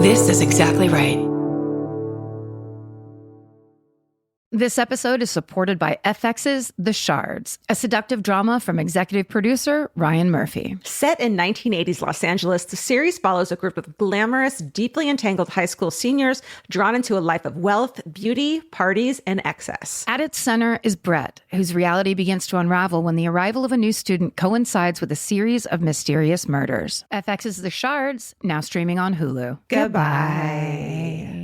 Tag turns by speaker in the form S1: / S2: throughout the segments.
S1: This is exactly right.
S2: This episode is supported by FX's The Shards, a seductive drama from executive producer Ryan Murphy.
S3: Set in 1980s Los Angeles, the series follows a group of glamorous, deeply entangled high school seniors drawn into a life of wealth, beauty, parties, and excess.
S2: At its center is Brett, whose reality begins to unravel when the arrival of a new student coincides with a series of mysterious murders. FX's The Shards, now streaming on Hulu.
S3: Goodbye.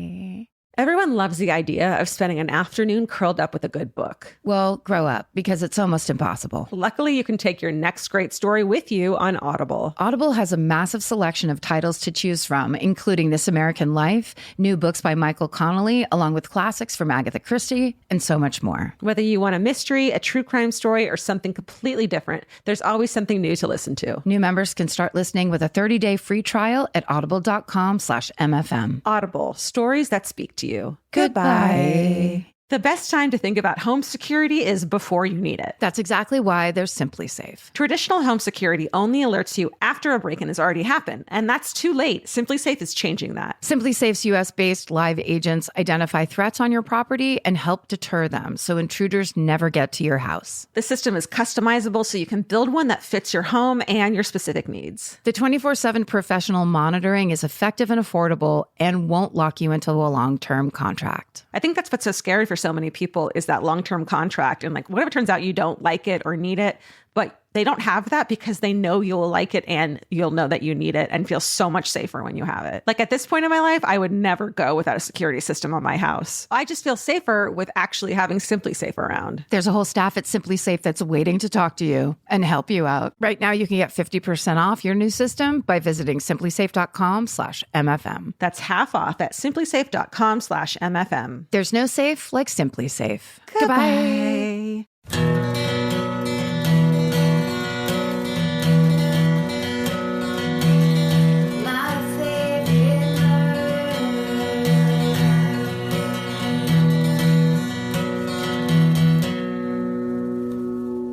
S3: Everyone loves the idea of spending an afternoon curled up with a good book.
S2: Well, grow up, because it's almost impossible.
S3: Luckily, you can take your next great story with you on Audible.
S2: Audible has a massive selection of titles to choose from, including This American Life, new books by Michael Connelly, along with classics from Agatha Christie, and so much more.
S3: Whether you want a mystery, a true crime story, or something completely different, there's always something new to listen to.
S2: New members can start listening with a 30-day free trial at audible.com/MFM.
S3: Audible, stories that speak to you.
S2: Goodbye.
S3: The best time to think about home security is before you need it.
S2: That's exactly why there's Simply Safe.
S3: Traditional home security only alerts you after a break-in has already happened, and that's too late. Simply Safe is changing that.
S2: Simply Safe's US-based live agents identify threats on your property and help deter them so intruders never get to your house.
S3: The system is customizable so you can build one that fits your home and your specific needs.
S2: The 24/7 professional monitoring is effective and affordable and won't lock you into a long-term contract.
S3: I think that's what's so scary for so many people is that long-term contract. And like, what if it turns out you don't like it or need it, but they don't have that because they know you'll like it and you'll know that you need it and feel so much safer when you have it. Like at this point in my life, I would never go without a security system on my house. I just feel safer with actually having Simply Safe around.
S2: There's a whole staff at Simply Safe that's waiting to talk to you and help you out. Right now, you can get 50% off your new system by visiting simplysafe.com/MFM.
S3: That's half off at simplysafe.com/MFM.
S2: There's no safe like Simply Safe.
S3: Goodbye.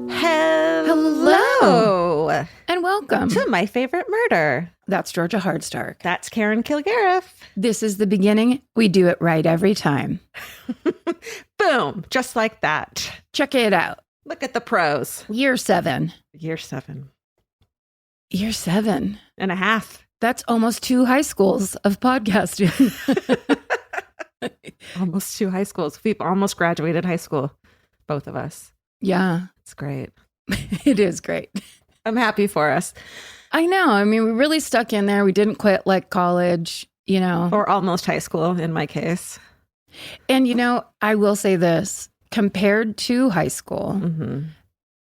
S3: Hello.
S2: And welcome
S3: To My Favorite Murder.
S2: That's Georgia Hardstark.
S3: That's Karen Kilgariff.
S2: This is the beginning. We do it right every time.
S3: Boom. Just like that.
S2: Check it out.
S3: Look at the pros.
S2: Year 7.
S3: Year 7.
S2: Year 7
S3: and a half.
S2: That's almost 2 high schools of podcasting.
S3: Almost 2 high schools. We've almost graduated high school. Both of us.
S2: Yeah.
S3: It's great.
S2: It is great.
S3: I'm happy for us.
S2: I know. I mean, we really stuck in there. We didn't quit like college, you know.
S3: Or almost high school in my case.
S2: And, you know, I will say this. Compared to high school,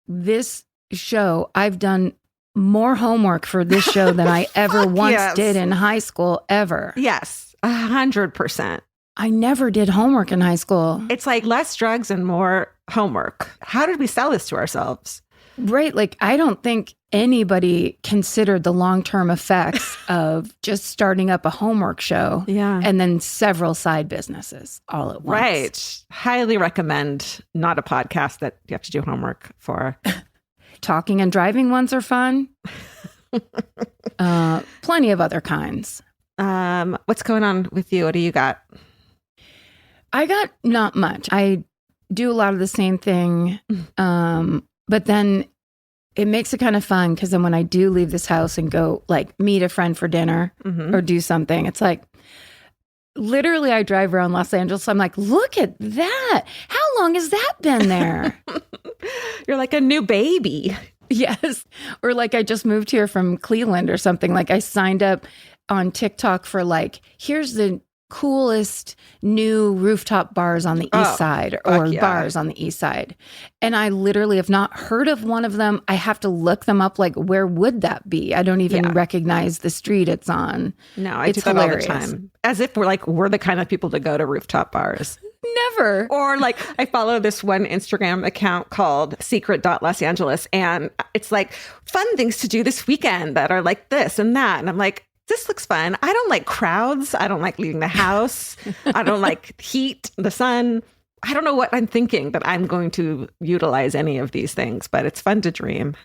S2: this show, I've done more homework for this show than I ever once did in high school, ever.
S3: Yes, 100%.
S2: I never did homework in high school.
S3: It's like less drugs and more homework. How did we sell this to ourselves?
S2: Right. Like, I don't think anybody considered the long-term effects of just starting up a homework show and then several side businesses all at once.
S3: Right. Highly recommend not a podcast that you have to do homework for.
S2: Talking and driving ones are fun. Plenty of other kinds.
S3: What's going on with you? What do you got?
S2: I got not much. I do a lot of the same thing. But then it makes it kind of fun because then when I do leave this house and go like meet a friend for dinner or do something, it's like literally I drive around Los Angeles. I'm like, look at that. How long has that been there?
S3: You're like a new baby.
S2: Yes. Or like I just moved here from Cleveland or something. Like I signed up on TikTok for like, here's the coolest new rooftop bars on the east side or bars on the east side. And I literally have not heard of one of them. I have to look them up. Like, where would that be? I don't even recognize the street it's on.
S3: No, I do that all the time. As if we're the kind of people to go to rooftop bars.
S2: Never.
S3: Or like I follow this one Instagram account called secret.losangeles. And it's like fun things to do this weekend that are like this and that. And I'm like, this looks fun. I don't like crowds. I don't like leaving the house. I don't like heat, the sun. I don't know what I'm thinking that I'm going to utilize any of these things, but it's fun to dream.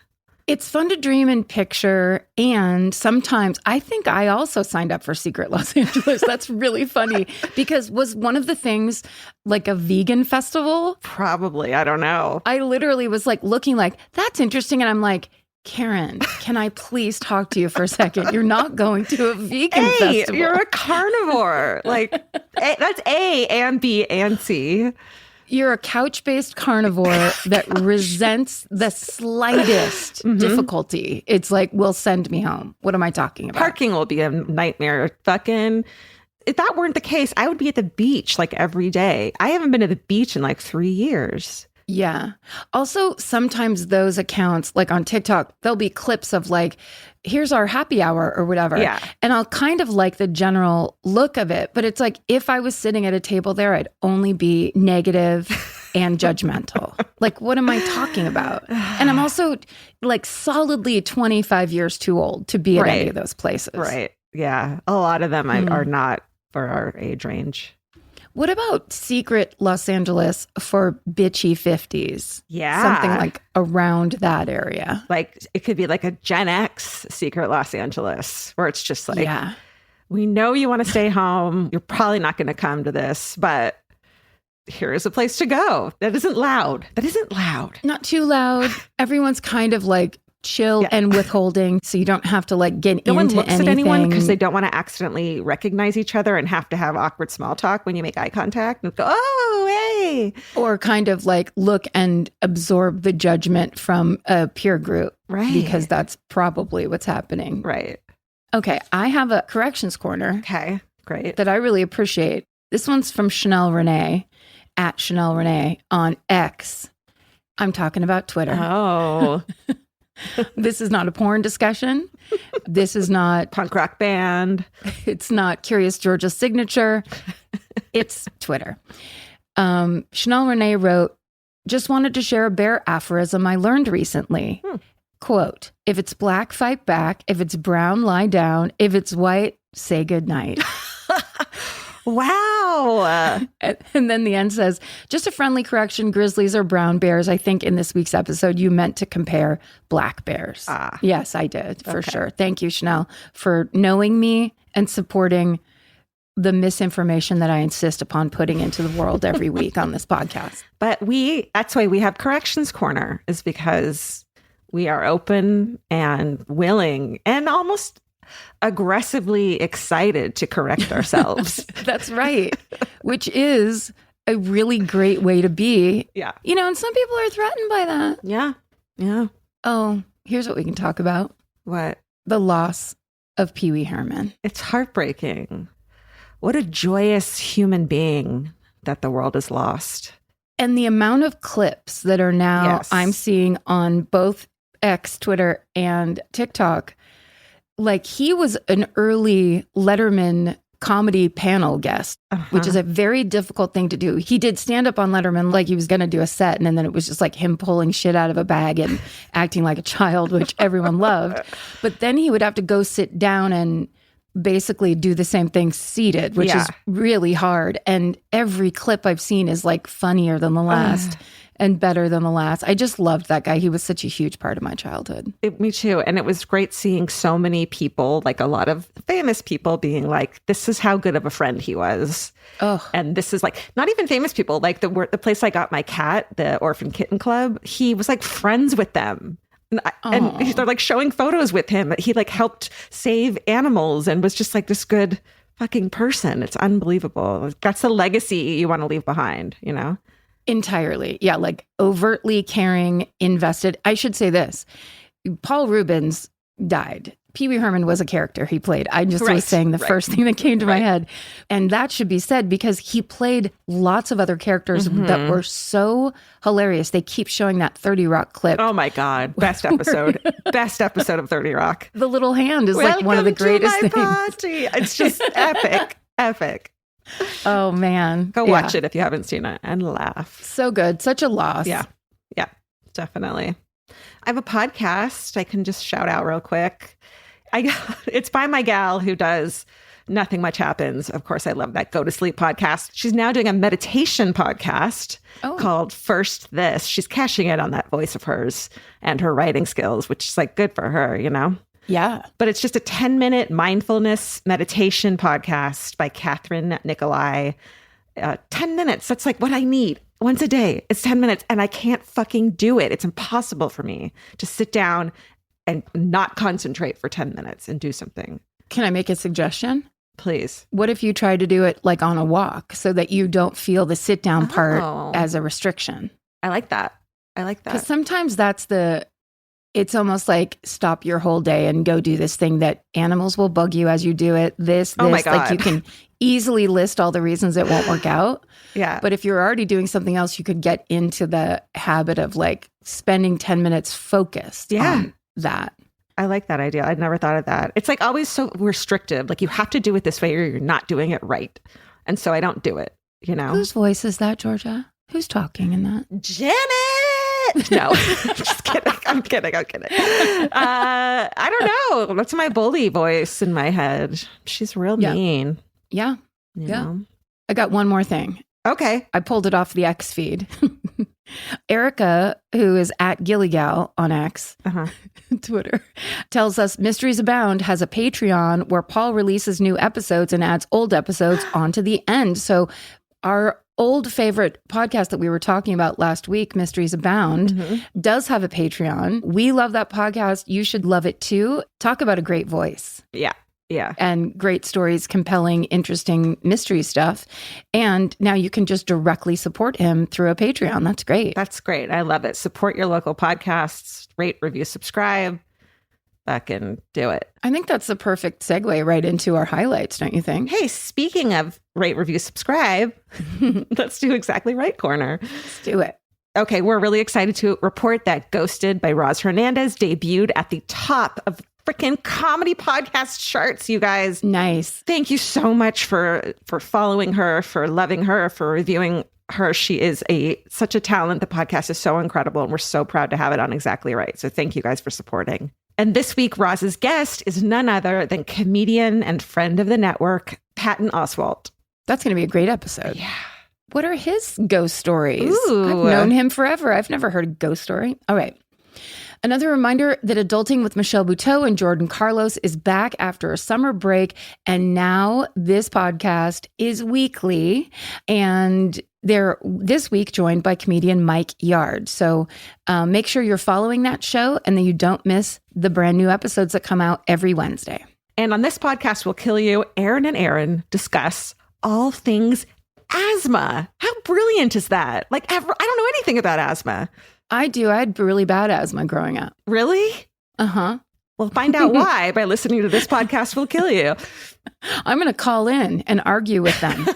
S2: It's fun to dream and picture. And sometimes I think I also signed up for Secret Los Angeles. That's really funny because was one of the things like a vegan festival?
S3: Probably. I don't know.
S2: I literally was like looking like, that's interesting. And I'm like, Karen, can I please talk to you for a second? You're not going to a vegan festival.
S3: You're a carnivore. Like that's A and B and C.
S2: You're a couch-based carnivore that resents the slightest difficulty. It's like, well, send me home. What am I talking about?
S3: Parking will be a nightmare. Fucking, if that weren't the case, I would be at the beach like every day. I haven't been to the beach in like 3 years.
S2: Yeah. Also, sometimes those accounts, like on TikTok, there'll be clips of like, here's our happy hour or whatever.
S3: Yeah.
S2: And I'll kind of like the general look of it. But it's like, if I was sitting at a table there, I'd only be negative and judgmental. Like, what am I talking about? And I'm also like solidly 25 years too old to be at any of those places.
S3: Right. Yeah. A lot of them are not for our age range.
S2: What about Secret Los Angeles for bitchy 50s?
S3: Yeah.
S2: Something like around that area.
S3: Like it could be like a Gen X Secret Los Angeles where it's just like, we know you want to stay home. You're probably not going to come to this, but here is a place to go. That isn't loud.
S2: Not too loud. Everyone's kind of like chill and withholding, so you don't have to like get
S3: no
S2: into
S3: one looks
S2: anything.
S3: at anyone because they don't want to accidentally recognize each other and have to have awkward small talk when you make eye contact and go, oh, hey.
S2: Or kind of like look and absorb the judgment from a peer group.
S3: Right.
S2: Because that's probably what's happening.
S3: Right.
S2: Okay, I have a corrections corner.
S3: Okay, great.
S2: That I really appreciate. This one's from Chanel Renee, at Chanel Renee on X. I'm talking about Twitter.
S3: Oh.
S2: This is not a porn discussion. This is not
S3: punk rock band.
S2: It's not Curious Georgia's signature. It's Twitter. Chanel Renee wrote, just wanted to share a bear aphorism I learned recently. Quote, if it's black, fight back. If it's brown, lie down. If it's white, say goodnight.
S3: Wow.
S2: And then the end says, just a friendly correction, grizzlies are brown bears. I think in this week's episode, you meant to compare black bears. Yes, I did, for sure. Thank you, Chanel, for knowing me and supporting the misinformation that I insist upon putting into the world every week on this podcast.
S3: But that's why we have Corrections Corner, is because we are open and willing and almost aggressively excited to correct ourselves.
S2: That's right. Which is a really great way to be.
S3: Yeah.
S2: You know, and some people are threatened by that.
S3: Yeah. Yeah.
S2: Oh, here's what we can talk about.
S3: What?
S2: The loss of Pee Wee Herman.
S3: It's heartbreaking. What a joyous human being that the world has lost.
S2: And the amount of clips that are now I'm seeing on both X, Twitter, and TikTok. Like, he was an early Letterman comedy panel guest, which is a very difficult thing to do. He did stand up on Letterman like he was going to do a set, and then it was just like him pulling shit out of a bag and acting like a child, which everyone loved. But then he would have to go sit down and basically do the same thing seated, which is really hard. And every clip I've seen is like funnier than the last. And better than the last. I just loved that guy. He was such a huge part of my childhood.
S3: Me too. And it was great seeing so many people, like a lot of famous people, being like, this is how good of a friend he was. Oh. And this is like, not even famous people, like the place I got my cat, the Orphan Kitten Club, he was like friends with them. And they're like showing photos with him. He like helped save animals and was just like this good fucking person. It's unbelievable. That's the legacy you want to leave behind, you know?
S2: Entirely. Yeah, like overtly caring, invested. I should say this. Paul Rubens died. Pee Wee Herman was a character he played. I just was saying the first thing that came to my head. And that should be said because he played lots of other characters that were so hilarious. They keep showing that 30 Rock clip.
S3: Oh my God. Best episode. Best episode of 30 Rock.
S2: The little hand is like one of the greatest things.
S3: Party. It's just epic. Epic.
S2: Oh, man.
S3: Go watch it if you haven't seen it and laugh.
S2: So good. Such a loss.
S3: Yeah. Yeah, definitely. I have a podcast I can just shout out real quick. It's by my gal who does Nothing Much Happens. Of course, I love that Go to Sleep podcast. She's now doing a meditation podcast called First This. She's cashing in on that voice of hers and her writing skills, which is like good for her, you know?
S2: Yeah.
S3: But it's just a 10-minute mindfulness meditation podcast by Catherine Nicolai. 10 minutes. That's like what I need once a day. It's 10 minutes and I can't fucking do it. It's impossible for me to sit down and not concentrate for 10 minutes and do something.
S2: Can I make a suggestion?
S3: Please.
S2: What if you try to do it like on a walk so that you don't feel the sit down part as a restriction?
S3: I like that.
S2: Because sometimes it's almost like stop your whole day and go do this thing that animals will bug you as you do it.
S3: Oh my God.
S2: Like you can easily list all the reasons it won't work out.
S3: Yeah.
S2: But if you're already doing something else, you could get into the habit of like spending 10 minutes focused on that.
S3: I like that idea. I'd never thought of that. It's like always so restrictive. Like you have to do it this way or you're not doing it right. And so I don't do it, you know?
S2: Whose voice is that, Georgia? Who's talking in that?
S3: Janet! No, just kidding. I'm kidding. I don't know. That's my bully voice in my head. She's real mean.
S2: Yeah.
S3: You know?
S2: I got one more thing.
S3: Okay.
S2: I pulled it off the X feed. Erica, who is at Gilligal on X, Twitter, tells us Mysteries Abound has a Patreon where Paul releases new episodes and adds old episodes onto the end. So our old favorite podcast that we were talking about last week, Mysteries Abound, does have a Patreon. We love that podcast. You should love it too. Talk about a great voice.
S3: Yeah. Yeah.
S2: And great stories, compelling, interesting mystery stuff. And now you can just directly support him through a Patreon. That's great.
S3: That's great. I love it. Support your local podcasts, rate, review, subscribe. Fucking do it.
S2: I think that's the perfect segue right into our highlights, don't you think?
S3: Hey, speaking of rate, review, subscribe, let's do Exactly Right Corner.
S2: Let's do it.
S3: Okay, we're really excited to report that Ghosted by Roz Hernandez debuted at the top of freaking comedy podcast charts, you guys.
S2: Nice.
S3: Thank you so much for following her, for loving her, for reviewing her. She is such a talent. The podcast is so incredible, and we're so proud to have it on Exactly Right. So thank you guys for supporting. And this week, Roz's guest is none other than comedian and friend of the network, Patton Oswalt.
S2: That's going to be a great episode.
S3: Yeah.
S2: What are his ghost stories?
S3: Ooh.
S2: I've known him forever. I've never heard a ghost story. All right. Another reminder that Adulting with Michelle Buteau and Jordan Carlos is back after a summer break. And now this podcast is weekly. And they're this week joined by comedian Mike Yard. So make sure you're following that show and that you don't miss the brand new episodes that come out every Wednesday.
S3: And on this podcast, We'll Kill You, Aaron and Aaron discuss all things asthma. How brilliant is that? Like, I don't know anything about asthma.
S2: I do. I had really bad asthma growing up.
S3: Really?
S2: Uh-huh.
S3: Well, find out why by listening to this podcast, We'll Kill You.
S2: I'm going to call in and argue with them,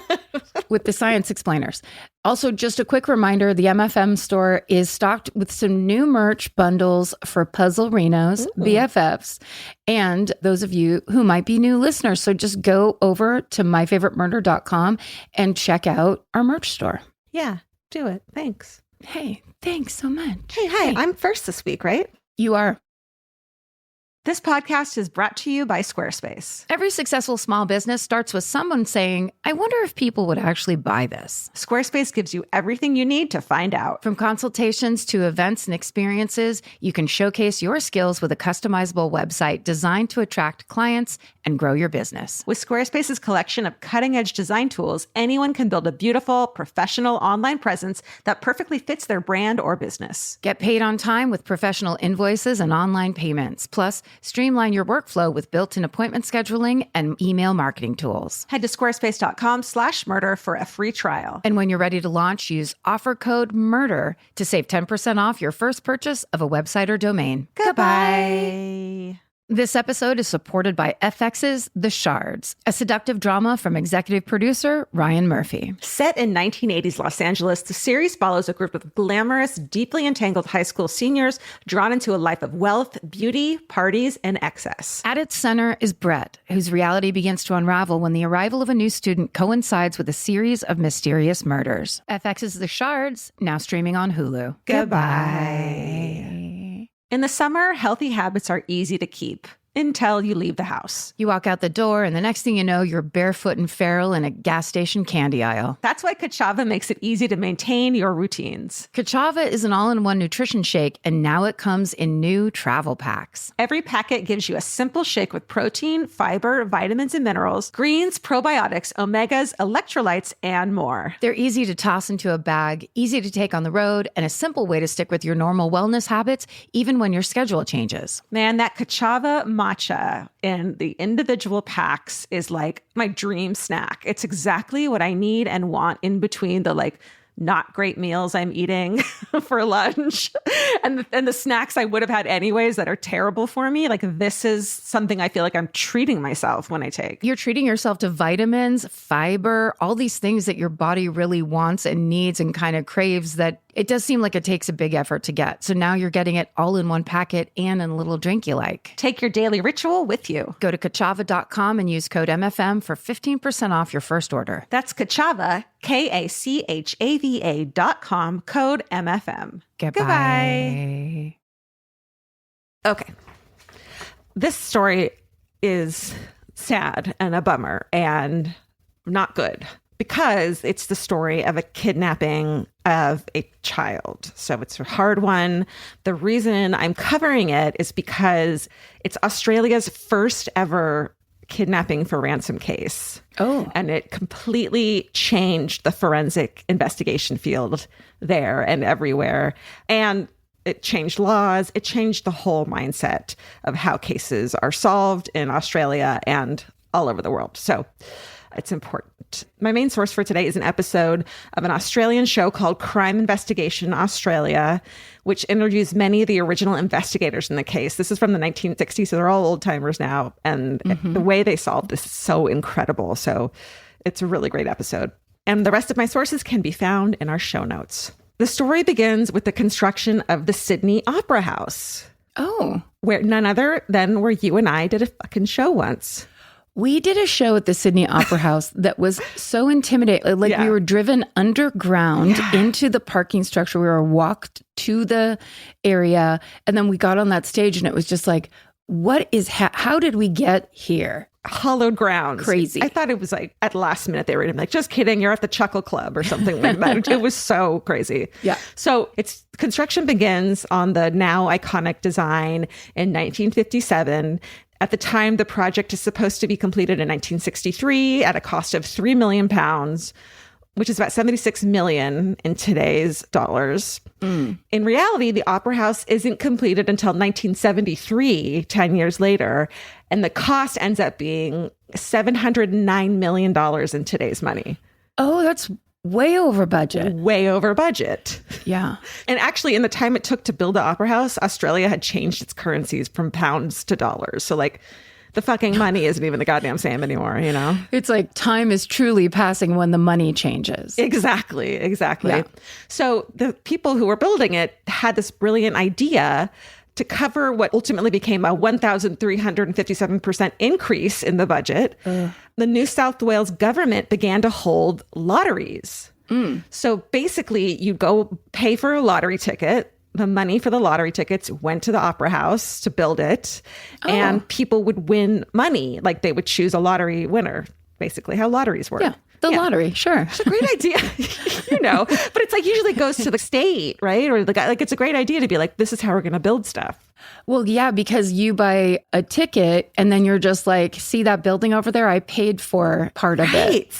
S2: with the science explainers. Also, just a quick reminder, the MFM store is stocked with some new merch bundles for Puzzle-rinos, BFFs, and those of you who might be new listeners. So just go over to myfavoritemurder.com and check out our merch store.
S3: Yeah, do it. Thanks.
S2: Hey, thanks so much.
S3: Hey, I'm first this week, right?
S2: You are.
S3: This podcast is brought to you by Squarespace.
S2: Every successful small business starts with someone saying, I wonder if people would actually buy this.
S3: Squarespace gives you everything you need to find out.
S2: From consultations to events and experiences, you can showcase your skills with a customizable website designed to attract clients and grow your business.
S3: With Squarespace's collection of cutting-edge design tools, anyone can build a beautiful, professional online presence that perfectly fits their brand or business.
S2: Get paid on time with professional invoices and online payments. Plus, streamline your workflow with built-in appointment scheduling and email marketing tools.
S3: Head to squarespace.com/murder for a free trial.
S2: And when you're ready to launch, use offer code MURDER to save 10% off your first purchase of a website or domain.
S3: Goodbye.
S2: This episode is supported by FX's The Shards, a seductive drama from executive producer Ryan Murphy.
S3: Set in 1980s Los Angeles, the series follows a group of glamorous, deeply entangled high school seniors drawn into a life of wealth, beauty, parties, and excess.
S2: At its center is Brett, whose reality begins to unravel when the arrival of a new student coincides with a series of mysterious murders. FX's The Shards, now streaming on Hulu.
S3: Goodbye. In the summer, healthy habits are easy to keep. until you leave the house.
S2: You walk out the door, and the next thing you know, you're barefoot and feral in a gas station candy aisle.
S3: That's why Kachava makes it easy to maintain your routines.
S2: Kachava is an all-in-one nutrition shake, and now it comes in new travel packs.
S3: Every packet gives you a simple shake with protein, fiber, vitamins and minerals, greens, probiotics, omegas, electrolytes, and more.
S2: They're easy to toss into a bag, easy to take on the road, and a simple way to stick with your normal wellness habits, even when your schedule changes.
S3: Man, that Kachava matcha in the individual packs is like my dream snack. It's exactly what I need and want in between the not great meals I'm eating for lunch and the snacks I would have had anyways that are terrible for me. This is something I feel like I'm treating myself when I take.
S2: You're treating yourself to vitamins, fiber, all these things that your body really wants and needs and kind of craves that it does seem like it takes a big effort to get. So now you're getting it all in one packet and in a little drink you like.
S3: Take your daily ritual with you.
S2: Go to Kachava.com and use code MFM for 15% off your first order.
S3: That's Kachava, KACHAVA.com, code MFM.
S2: Goodbye.
S3: Okay. This story is sad and a bummer and not good because it's the story of a kidnapping of a child. So it's a hard one. The reason I'm covering it is because it's Australia's first ever kidnapping for ransom case.
S2: Oh.
S3: And it completely changed the forensic investigation field there and everywhere. And it changed laws. It changed the whole mindset of how cases are solved in Australia and all over the world. So it's important. My main source for today is an episode of an Australian show called Crime Investigation Australia, which interviews many of the original investigators in the case. This is from the 1960s, so they're all old timers now. And the way they solved this is so incredible. So it's a really great episode. And the rest of my sources can be found in our show notes. The story begins with the construction of the Sydney Opera House.
S2: Oh.
S3: Where none other than where you and I did a fucking show once.
S2: We did a show at the Sydney Opera House that was so intimidating. We were driven underground into the parking structure. We were walked to the area and then we got on that stage and it was just like, what is, how did we get here?
S3: Hollowed ground.
S2: Crazy.
S3: I thought it was at the last minute they were like, just kidding, you're at the Chuckle Club or something like that. It was so crazy.
S2: Yeah.
S3: So construction begins on the now iconic design in 1957. At the time, the project is supposed to be completed in 1963 at a cost of £3 million, which is about 76 million in today's dollars. In reality, the Opera House isn't completed until 1973, 10 years later, and the cost ends up being $709 million in today's money.
S2: Oh, that's way over budget.
S3: Way over budget.
S2: Yeah.
S3: And actually, in the time it took to build the Opera House, Australia had changed its currencies from pounds to dollars. So the fucking money isn't even the goddamn same anymore, you know?
S2: It's like time is truly passing when the money changes.
S3: Exactly. Yeah. So the people who were building it had this brilliant idea to cover what ultimately became a 1,357% increase in the budget. The New South Wales government began to hold lotteries. So basically, you go pay for a lottery ticket. The money for the lottery tickets went to the Opera House to build it. And people would win money. They would choose a lottery winner, basically how lotteries work.
S2: Yeah. The lottery, sure.
S3: It's a great idea, but it's it goes to the state, right? Or the guy, it's a great idea to be like, this is how we're going to build stuff.
S2: Well, yeah, because you buy a ticket and then you're just like, see that building over there? I paid for part of it.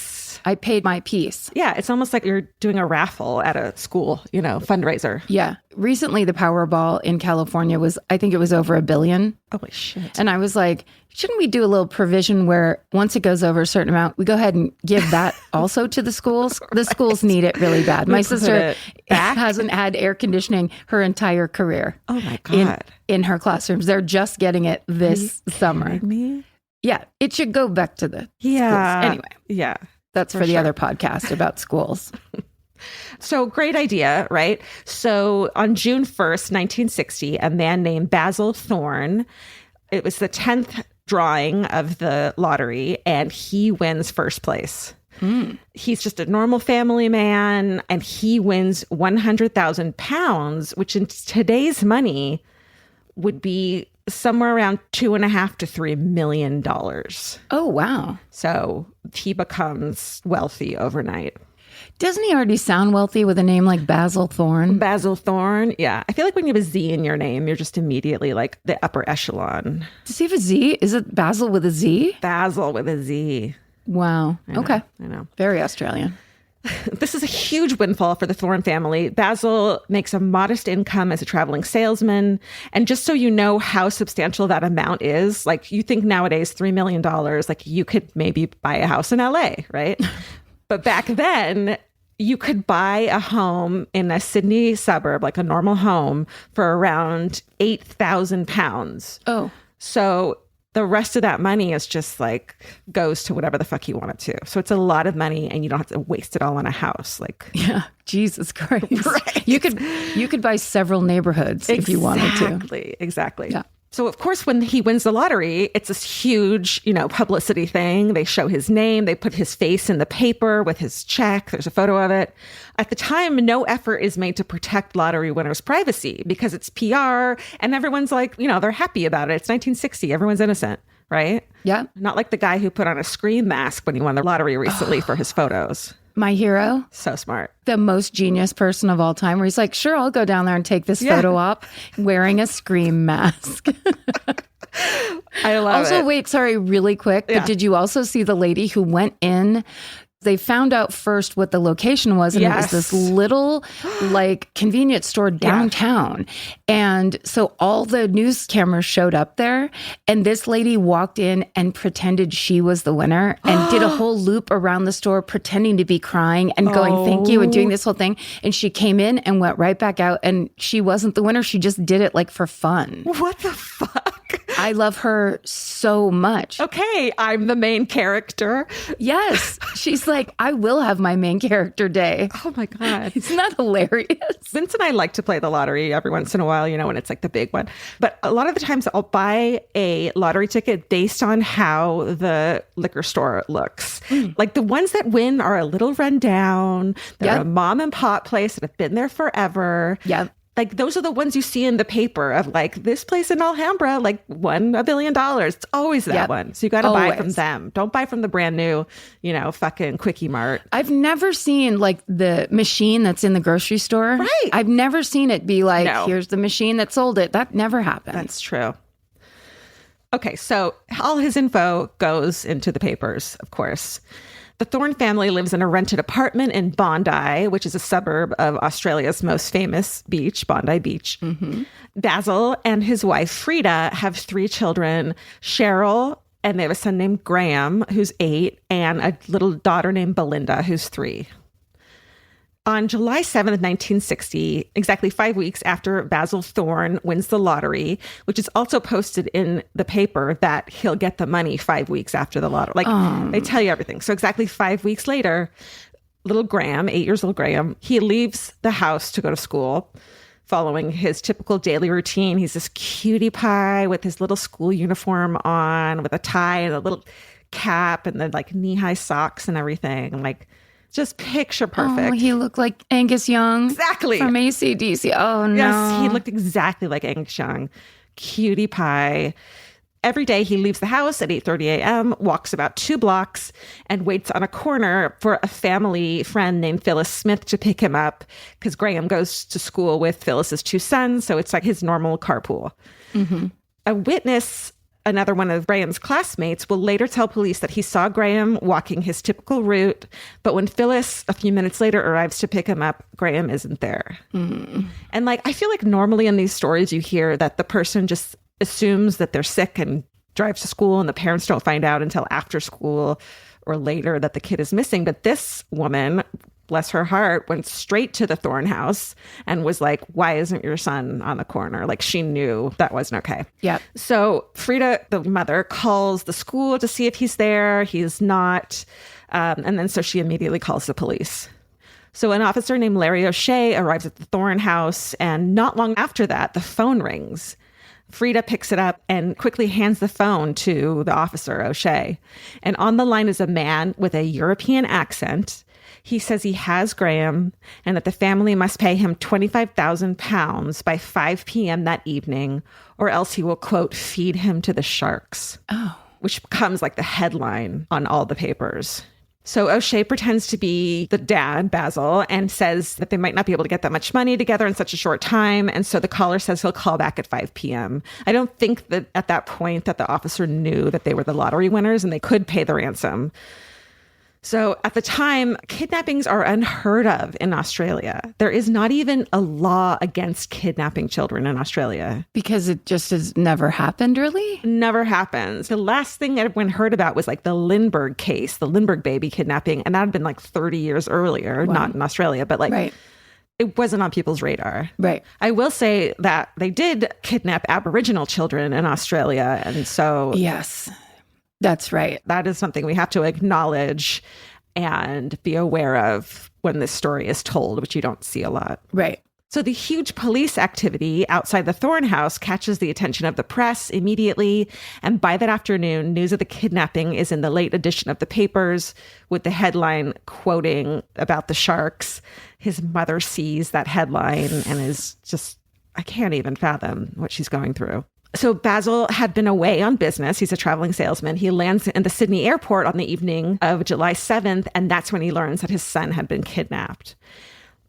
S2: I paid my piece.
S3: Yeah, it's almost like you're doing a raffle at a school, fundraiser.
S2: Yeah. Recently, the Powerball in California I think it was over $1 billion.
S3: Holy shit.
S2: And I was like, shouldn't we do a little provision where once it goes over a certain amount, we go ahead and give that also to the schools? The schools need it really bad. My sister hasn't had air conditioning her entire career.
S3: Oh my God.
S2: In her classrooms. They're just getting it this summer.
S3: Me?
S2: Yeah. It should go back to the schools. Anyway.
S3: Yeah.
S2: That's for the other podcast about schools.
S3: So great idea, right? So on June 1st, 1960, a man named Basil Thorne, it was the 10th drawing of the lottery, and he wins first place. He's just a normal family man, and he wins £100,000, which in today's money would be somewhere around $2.5 to $3 million.
S2: Oh, wow.
S3: So he becomes wealthy overnight.
S2: Doesn't he already sound wealthy with a name like Basil Thorne?
S3: Basil Thorne, yeah. I feel like when you have a Z in your name, you're just immediately like the upper echelon.
S2: Does he have a Z? Is it Basil with a Z?
S3: Basil with a Z.
S2: Wow. Okay.
S3: I know.
S2: Very Australian.
S3: This is a huge windfall for the Thorne family. Basil makes a modest income as a traveling salesman. And just so you know how substantial that amount is, like you think nowadays $3 million, like you could maybe buy a house in LA, right? But back then, you could buy a home in a Sydney suburb, like a normal home, for around £8,000.
S2: Oh.
S3: So the rest of that money is just like goes to whatever the fuck you want it to. So it's a lot of money and you don't have to waste it all on a house. Like,
S2: yeah, Jesus Christ.
S3: Right.
S2: You could buy several neighborhoods if you wanted to.
S3: Exactly.
S2: Yeah.
S3: So of course, when he wins the lottery, it's this huge, publicity thing. They show his name. They put his face in the paper with his check. There's a photo of it. At the time, no effort is made to protect lottery winners' privacy because it's PR and everyone's like, they're happy about it. It's 1960. Everyone's innocent, right?
S2: Yeah.
S3: Not like the guy who put on a scream mask when he won the lottery recently for his photos.
S2: My hero.
S3: So smart.
S2: The most genius person of all time, where he's like, sure, I'll go down there and take this photo op wearing a scream mask.
S3: I love it.
S2: Also, wait, sorry, really quick. But did you also see the lady who went in? They found out first what the location was, and it was this little convenience store downtown. And so all the news cameras showed up there, and this lady walked in and pretended she was the winner and did a whole loop around the store pretending to be crying and going, thank you, and doing this whole thing. And she came in and went right back out, and she wasn't the winner. She just did it for fun.
S3: What the fuck?
S2: I love her so much.
S3: Okay, I'm the main character.
S2: Yes. She's like, I will have my main character day.
S3: Oh my God.
S2: Isn't that hilarious?
S3: Vince and I like to play the lottery every once in a while, when it's like the big one. But a lot of the times I'll buy a lottery ticket based on how the liquor store looks. Like the ones that win are a little run down. They're a mom and pop place that have been there forever.
S2: Yep.
S3: Like those are the ones you see in the paper of this place in Alhambra, won $1 billion. It's always that one. So you got to buy from them. Don't buy from the brand new, fucking Quickie Mart.
S2: I've never seen the machine that's in the grocery store.
S3: Right.
S2: I've never seen it be here's the machine that sold it. That never happened.
S3: That's true. Okay. So all his info goes into the papers, of course. The Thorne family lives in a rented apartment in Bondi, which is a suburb of Australia's most famous beach, Bondi Beach. Mm-hmm. Basil and his wife, Frida, have 3 children, Cheryl, and they have a son named Graeme, who's 8, and a little daughter named Belinda, who's 3. On July 7th, 1960, exactly 5 weeks after Basil Thorne wins the lottery, which is also posted in the paper that he'll get the money 5 weeks after the lottery. They tell you everything. So exactly 5 weeks later, little Graeme, 8 years old Graeme, he leaves the house to go to school, following his typical daily routine. He's this cutie pie with his little school uniform on, with a tie and a little cap and the knee-high socks and everything. Just picture perfect.
S2: Oh, he looked like Angus Young.
S3: Exactly.
S2: From AC/DC. Oh, no.
S3: Yes, he looked exactly like Angus Young. Cutie pie. Every day he leaves the house at 8:30 a.m., walks about 2 blocks, and waits on a corner for a family friend named Phyllis Smith to pick him up, because Graeme goes to school with Phyllis's 2 sons, so it's his normal carpool. Mm-hmm. A witness, another one of Graeme's classmates, will later tell police that he saw Graeme walking his typical route, but when Phyllis, a few minutes later, arrives to pick him up, Graeme isn't there. Mm. And I feel like normally in these stories you hear that the person just assumes that they're sick and drives to school, and the parents don't find out until after school or later that the kid is missing. But this woman, bless her heart, went straight to the Thorne house and was like, why isn't your son on the corner? She knew that wasn't okay.
S2: Yeah.
S3: So Frida, the mother, calls the school to see if he's there. He's not. And then so she immediately calls the police. So an officer named Larry O'Shea arrives at the Thorne house, and not long after that, the phone rings. Frida picks it up and quickly hands the phone to the officer, O'Shea. And on the line is a man with a European accent. He says he has Graeme and that the family must pay him £25,000 by 5 p.m. that evening, or else he will, quote, feed him to the sharks.
S2: Oh.
S3: Which becomes like the headline on all the papers. So O'Shea pretends to be the dad, Basil, and says that they might not be able to get that much money together in such a short time. And so the caller says he'll call back at 5 p.m. I don't think that at that point that the officer knew that they were the lottery winners and they could pay the ransom. So at the time, kidnappings are unheard of in Australia. There is not even a law against kidnapping children in Australia.
S2: Because it just has never happened, really?
S3: Never happens. The last thing everyone heard about was like the Lindbergh case, the Lindbergh baby kidnapping. And that had been like 30 years earlier, not in Australia, but like it wasn't on people's radar.
S2: Right.
S3: I will say that they did kidnap Aboriginal children in Australia. And so...
S2: Yes. That's right.
S3: That is something we have to acknowledge and be aware of when this story is told, which you don't see a lot.
S2: Right.
S3: So the huge police activity outside the Thorne house catches the attention of the press immediately. And by that afternoon, news of the kidnapping is in the late edition of the papers with the headline quoting about the sharks. His mother sees that headline and is just, I can't even fathom what she's going through. So Basil had been away on business. He's a traveling salesman. He lands in the Sydney airport on the evening of July 7th, and that's when he learns that his son had been kidnapped.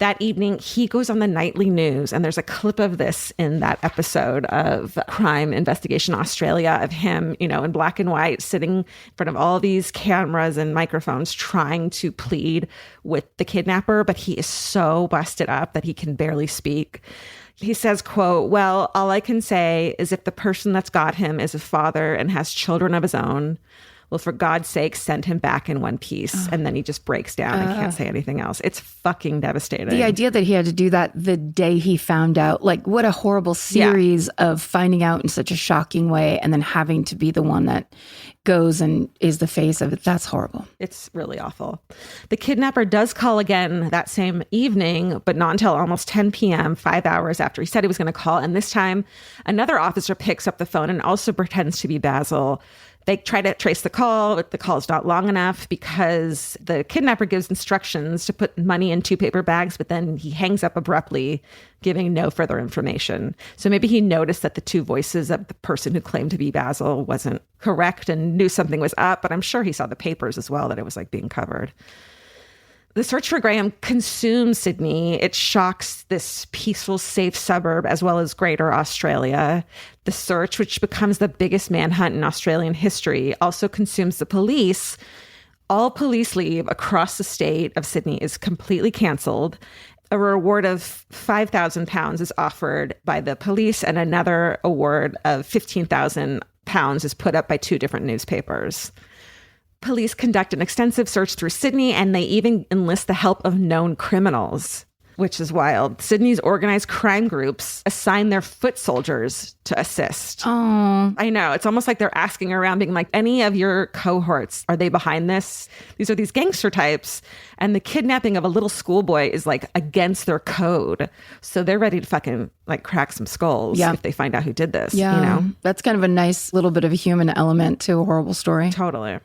S3: That evening, he goes on the nightly news, and there's a clip of this in that episode of Crime Investigation Australia of him, you know, in black and white, sitting in front of all these cameras and microphones trying to plead with the kidnapper, but he is so busted up that he can barely speak. He says, quote, well, all I can say is if the person that's got him is a father and has children of his own, well, for God's sake, send him back in one piece. And then he just breaks down and can't say anything else. It's fucking devastating.
S2: The idea that he had to do that the day he found out, like what a horrible series of finding out in such a shocking way and then having to be the one that goes and is the face of it. That's horrible.
S3: It's really awful. The kidnapper does call again that same evening, but not until almost 10 p.m., 5 hours after he said he was going to call. And this time, another officer picks up the phone and also pretends to be Basil. They try to trace the call, but the call is not long enough because the kidnapper gives instructions to put money in 2 paper bags, but then he hangs up abruptly, giving no further information. So maybe he noticed that the 2 voices of the person who claimed to be Basil wasn't correct and knew something was up, but I'm sure he saw the papers as well, that it was like being covered. The search for Graeme consumes Sydney. It shocks this peaceful, safe suburb as well as greater Australia. The search, which becomes the biggest manhunt in Australian history, also consumes the police. All police leave across the state of Sydney is completely cancelled. A reward of £5,000 is offered by the police, and another award of £15,000 is put up by 2 different newspapers. Police conduct an extensive search through Sydney, and they even enlist the help of known criminals, which is wild. Sydney's organized crime groups assign their foot soldiers to assist.
S2: Oh,
S3: I know. It's almost like they're asking around, being like, any of your cohorts, are they behind this? These are these gangster types. And the kidnapping of a little schoolboy is like against their code. So they're ready to fucking like crack some skulls if they find out who did this.
S2: Yeah.
S3: You know?
S2: That's kind of a nice little bit of a human element to a horrible story.
S3: Totally.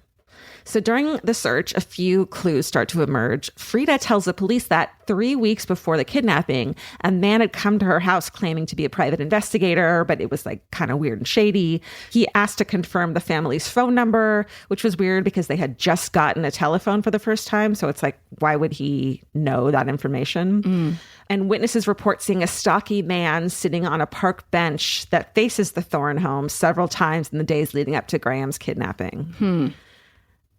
S3: So during the search, a few clues start to emerge. Frida tells the police that 3 weeks before the kidnapping, a man had come to her house claiming to be a private investigator, but it was like kind of weird and shady. He asked to confirm the family's phone number, which was weird because they had just gotten a telephone for the first time. So it's like, why would he know that information? And witnesses report seeing a stocky man sitting on a park bench that faces the Thorne home several times in the days leading up to Graeme's kidnapping.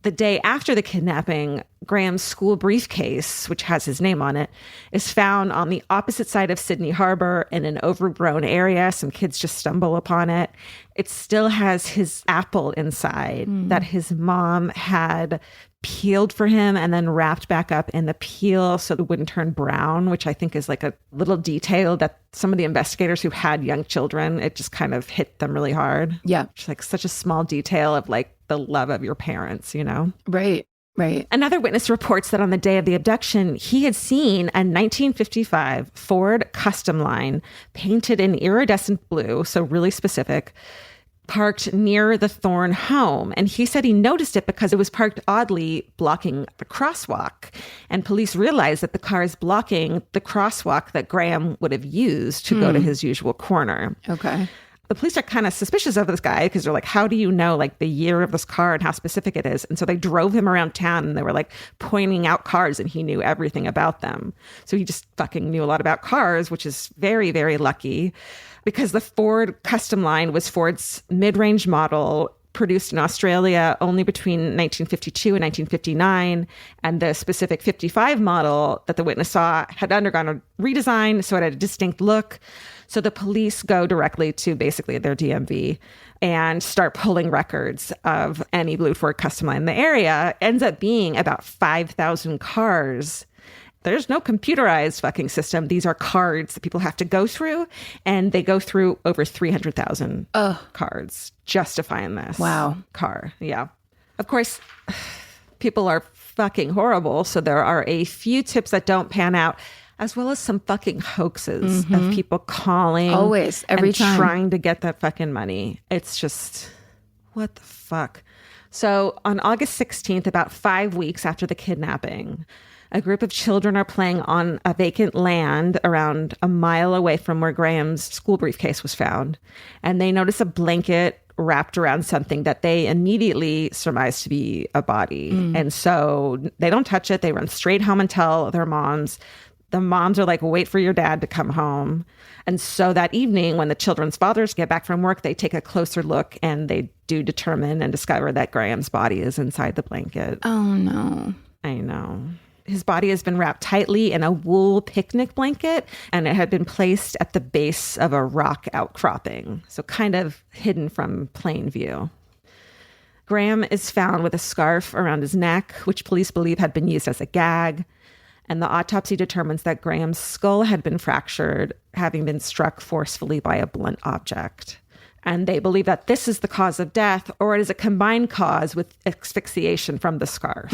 S3: The day after the kidnapping, Graeme's school briefcase, which has his name on it, is found on the opposite side of Sydney Harbour in an overgrown area. Some kids just stumble upon it. It still has his apple inside that his mom had peeled for him and then wrapped back up in the peel so it wouldn't turn brown, which I think is like a little detail that some of the investigators who had young children, it just kind of hit them really hard.
S2: Yeah.
S3: It's like such a small detail of like the love of your parents, you know?
S2: Right. Right.
S3: Another witness reports that on the day of the abduction, he had seen a 1955 Ford Custom Line painted in iridescent blue, so really specific, parked near the Thorne home. And he said he noticed it because it was parked oddly, blocking the crosswalk. And police realized that the car is blocking the crosswalk that Graeme would have used to go to his usual corner.
S2: Okay.
S3: The police are kind of suspicious of this guy because they're like, how do you know like the year of this car and how specific it is? And so they drove him around town and they were like pointing out cars and he knew everything about them. So he just fucking knew a lot about cars, which is very, very lucky because the Ford Custom line was Ford's mid-range model produced in Australia only between 1952 and 1959. And the specific 55 model that the witness saw had undergone a redesign, so it had a distinct look. So the police go directly to basically their DMV and start pulling records of any blue Ford Custom line in the area. Ends up being about 5,000 cars. There's no computerized fucking system. These are cards that people have to go through, and they go through over 300,000 cards just to find this car. Yeah. Of course, people are fucking horrible, so there are a few tips that don't pan out, as well as some fucking hoaxes of people calling.
S2: Always, every time.
S3: Trying to get that fucking money. It's just, what the fuck? So on August 16th, about 5 weeks after the kidnapping, a group of children are playing on a vacant land around a mile away from where Graham's school briefcase was found. And they notice a blanket wrapped around something that they immediately surmise to be a body. And so they don't touch it. They run straight home and tell their moms. The moms are like, wait for your dad to come home. And so that evening, when the children's fathers get back from work, they take a closer look and they do determine and discover that Graham's body is inside the blanket.
S2: Oh, no.
S3: I know. His body has been wrapped tightly in a wool picnic blanket, and it had been placed at the base of a rock outcropping, so kind of hidden from plain view. Graeme is found with a scarf around his neck, which police believe had been used as a gag. And the autopsy determines that Graham's skull had been fractured, having been struck forcefully by a blunt object. And they believe that this is the cause of death, or it is a combined cause with asphyxiation from the scarf.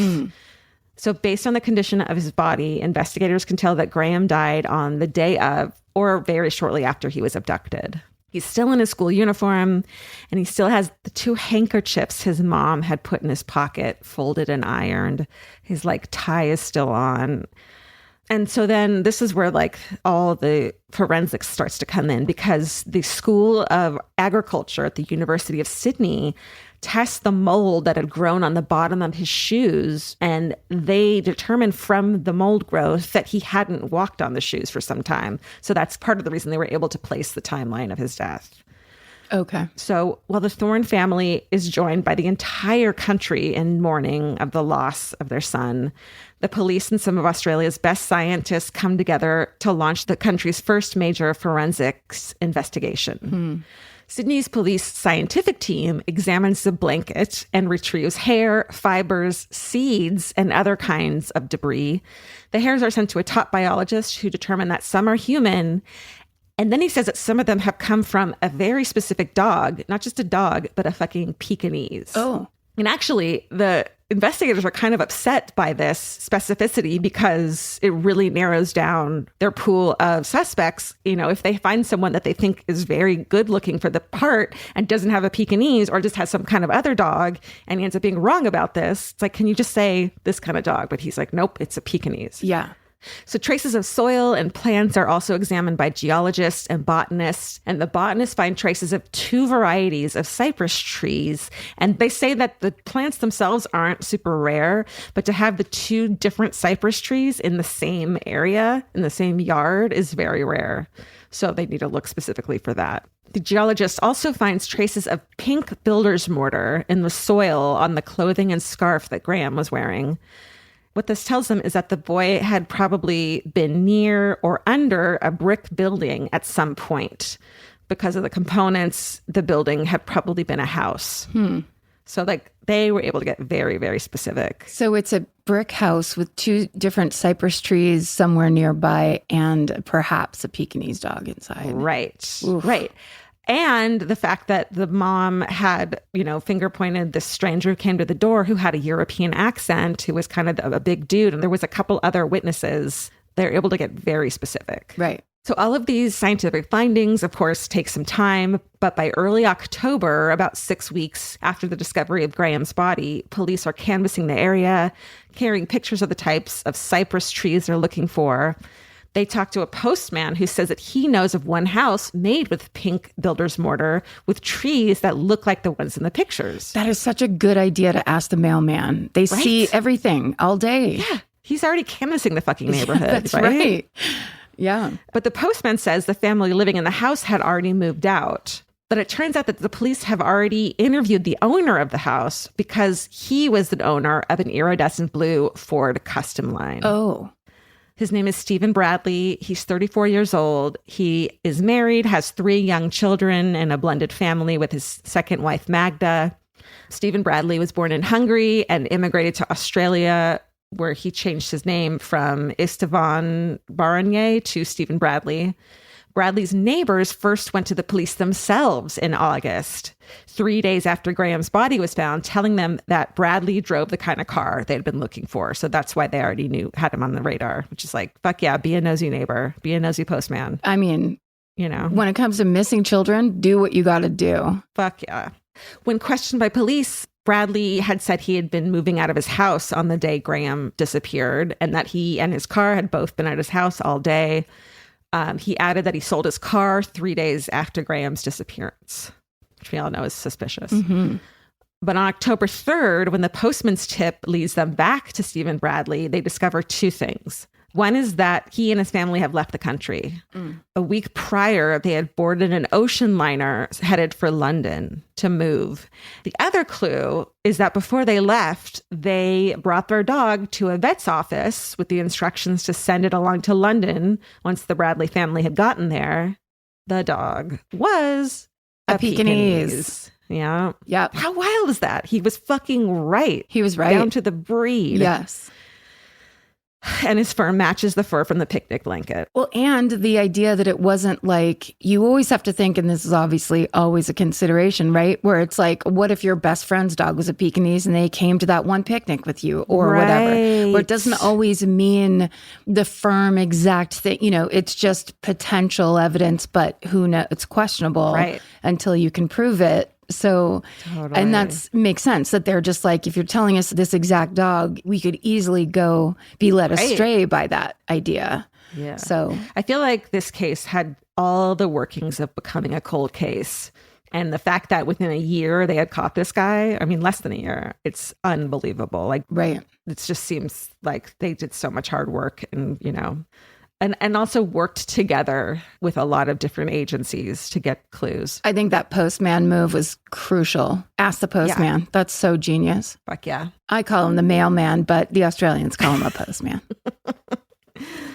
S3: So based on the condition of his body, investigators can tell that Graeme died on the day of or very shortly after he was abducted. He's still in his school uniform, and he still has the 2 handkerchiefs his mom had put in his pocket, folded and ironed. His like tie is still on. And so then this is where like all the forensics starts to come in, because the School of Agriculture at the University of Sydney tests the mold that had grown on the bottom of his shoes, and they determined from the mold growth that he hadn't walked on the shoes for some time. So that's part of the reason they were able to place the timeline of his death.
S2: Okay.
S3: So while the Thorne family is joined by the entire country in mourning of the loss of their son, the police and some of Australia's best scientists come together to launch the country's first major forensics investigation. Sydney's police scientific team examines the blanket and retrieves hair, fibers, seeds, and other kinds of debris. The hairs are sent to a top biologist who determined that some are human. And then he says that some of them have come from a very specific dog, not just a dog, but a fucking Pekingese.
S2: Oh.
S3: And actually, the investigators are kind of upset by this specificity because it really narrows down their pool of suspects. You know, if they find someone that they think is very good looking for the part and doesn't have a Pekingese or just has some kind of other dog, and he ends up being wrong about this, it's like, can you just say this kind of dog? But he's like, nope, it's a Pekingese.
S2: Yeah.
S3: So traces of soil and plants are also examined by geologists and botanists. And the botanists find traces of 2 varieties of cypress trees. And they say that the plants themselves aren't super rare, but to have the 2 different cypress trees in the same area, in the same yard, is very rare. So they need to look specifically for that. The geologist also finds traces of pink builder's mortar in the soil on the clothing and scarf that Graeme was wearing. What this tells them is that the boy had probably been near or under a brick building at some point. Because of the components, the building had probably been a house. So like they were able to get very, very specific.
S2: So it's a brick house with 2 different cypress trees somewhere nearby and perhaps a Pekingese dog inside.
S3: Right.
S2: Oof.
S3: Right. And the fact that the mom had, you know, finger pointed this stranger who came to the door who had a European accent, who was kind of a big dude. And there was a couple other witnesses. They're able to get very specific.
S2: Right.
S3: So all of these scientific findings, of course, take some time, but by early October, about 6 weeks after the discovery of Graeme's body, police are canvassing the area, carrying pictures of the types of cypress trees they're looking for. They talk to a postman who says that he knows of one house made with pink builder's mortar with trees that look like the ones in the pictures.
S2: That is such a good idea to ask the mailman. They see everything all day.
S3: Yeah, he's already canvassing the fucking neighborhood.
S2: That's right. Yeah.
S3: But the postman says the family living in the house had already moved out. But it turns out that the police have already interviewed the owner of the house because he was the owner of an iridescent blue Ford Custom Line.
S2: Oh.
S3: His name is Stephen Bradley. He's 34 years old. He is married, has 3 young children, and a blended family with his second wife, Magda. Stephen Bradley was born in Hungary and immigrated to Australia, where he changed his name from Istvan Baronier to Stephen Bradley. Bradley's neighbors first went to the police themselves in August, 3 days after Graeme's body was found, telling them that Bradley drove the kind of car they'd been looking for. So that's why they already had him on the radar, which is like, fuck yeah, be a nosy neighbor, be a nosy postman.
S2: I mean,
S3: you know,
S2: when it comes to missing children, do what you got to do.
S3: Fuck yeah. When questioned by police, Bradley had said he had been moving out of his house on the day Graeme disappeared and that he and his car had both been at his house all day. He added that he sold his car 3 days after Graeme's disappearance, which we all know is suspicious.
S2: Mm-hmm.
S3: But on October 3rd, when the postman's tip leads them back to Stephen Bradley, they discover 2 things. One is that he and his family have left the country. A week prior, they had boarded an ocean liner headed for London to move. The other clue is that before they left, they brought their dog to a vet's office with the instructions to send it along to London once the Bradley family had gotten there. The dog was a Pekingese. Yeah.
S2: Yep.
S3: How wild is that? He was fucking right.
S2: He was right.
S3: Down to the breed.
S2: Yes.
S3: And his fur matches the fur from the picnic blanket.
S2: Well, and the idea that it wasn't like, you always have to think, and this is obviously always a consideration, right? Where it's like, what if your best friend's dog was a Pekingese and they came to that one picnic with you or whatever? Where it doesn't always mean the firm exact thing. You know, it's just potential evidence, but who knows? It's questionable until you can prove it. So, and that makes sense that they're just like, if you're telling us this exact dog, we could easily be led astray by that idea.
S3: Yeah.
S2: So
S3: I feel like this case had all the workings of becoming a cold case. And the fact that within a year they had caught this guy, I mean, less than a year, it's unbelievable. Like, it just seems like they did so much hard work and, you know, and also worked together with a lot of different agencies to get clues.
S2: I think that postman move was crucial. Ask the postman. Yeah. That's so genius.
S3: Fuck yeah.
S2: I call him the mailman, but the Australians call him a postman.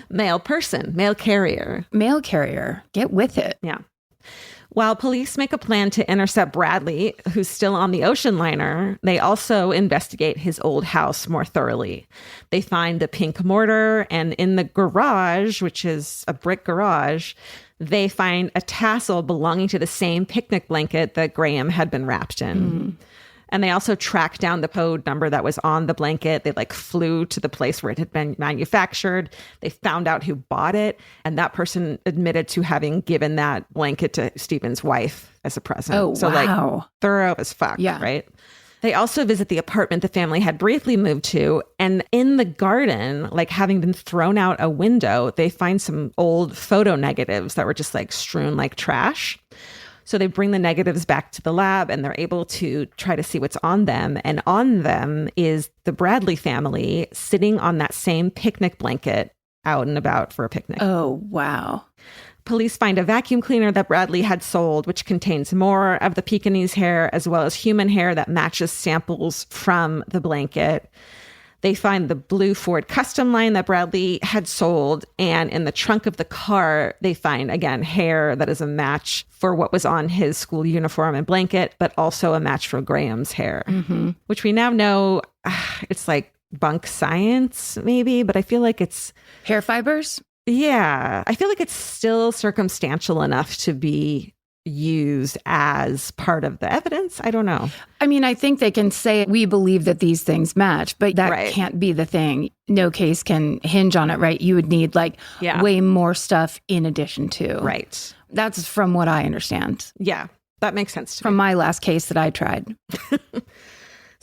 S3: Mail person, mail carrier.
S2: Mail carrier. Get with it.
S3: Yeah. While police make a plan to intercept Bradley, who's still on the ocean liner, they also investigate his old house more thoroughly. They find the pink mortar, and in the garage, which is a brick garage, they find a tassel belonging to the same picnic blanket that Graeme had been wrapped in. And they also tracked down the code number that was on the blanket. They flew to the place where it had been manufactured. They found out who bought it. And that person admitted to having given that blanket to Stephen's wife as a present.
S2: Oh,
S3: so
S2: wow.
S3: Thorough as fuck, right? They also visit the apartment the family had briefly moved to. And in the garden, having been thrown out a window, they find some old photo negatives that were just strewn like trash. So they bring the negatives back to the lab and they're able to try to see what's on them. And on them is the Bradley family sitting on that same picnic blanket out and about for a picnic.
S2: Oh, wow.
S3: Police find a vacuum cleaner that Bradley had sold, which contains more of the Pekingese hair as well as human hair that matches samples from the blanket. They find the blue Ford Custom Line that Bradley had sold. And in the trunk of the car, they find, again, hair that is a match for what was on his school uniform and blanket, but also a match for Graeme's hair, which we now know it's bunk science, maybe, but I feel like it's...
S2: Hair fibers?
S3: Yeah. I feel like it's still circumstantial enough to be used as part of the evidence. I don't know.
S2: I mean, I think they can say, we believe that these things match, but that can't be the thing. No case can hinge on it, right? You would need like way more stuff in addition to.
S3: Right.
S2: That's from what I understand.
S3: Yeah, that makes sense to
S2: from
S3: me.
S2: my last case that I tried.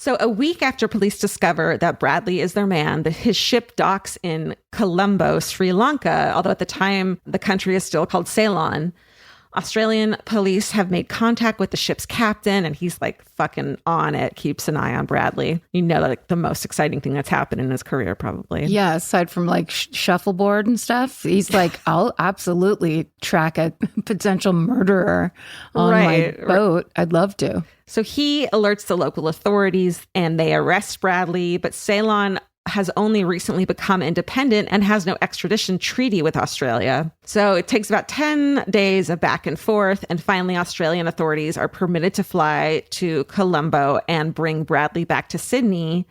S3: So a week after police discover that Bradley is their man, his ship docks in Colombo, Sri Lanka, although at the time the country is still called Ceylon. Australian police have made contact with the ship's captain, and he's like fucking on it, keeps an eye on Bradley. You know, like the most exciting thing that's happened in his career, probably.
S2: Yeah, aside from like shuffleboard and stuff, he's like, I'll absolutely track a potential murderer on my boat. I'd love to.
S3: So he alerts the local authorities and they arrest Bradley, but Ceylon has only recently become independent and has no extradition treaty with Australia. So it takes about 10 days of back and forth. And finally, Australian authorities are permitted to fly to Colombo and bring Bradley back to Sydney.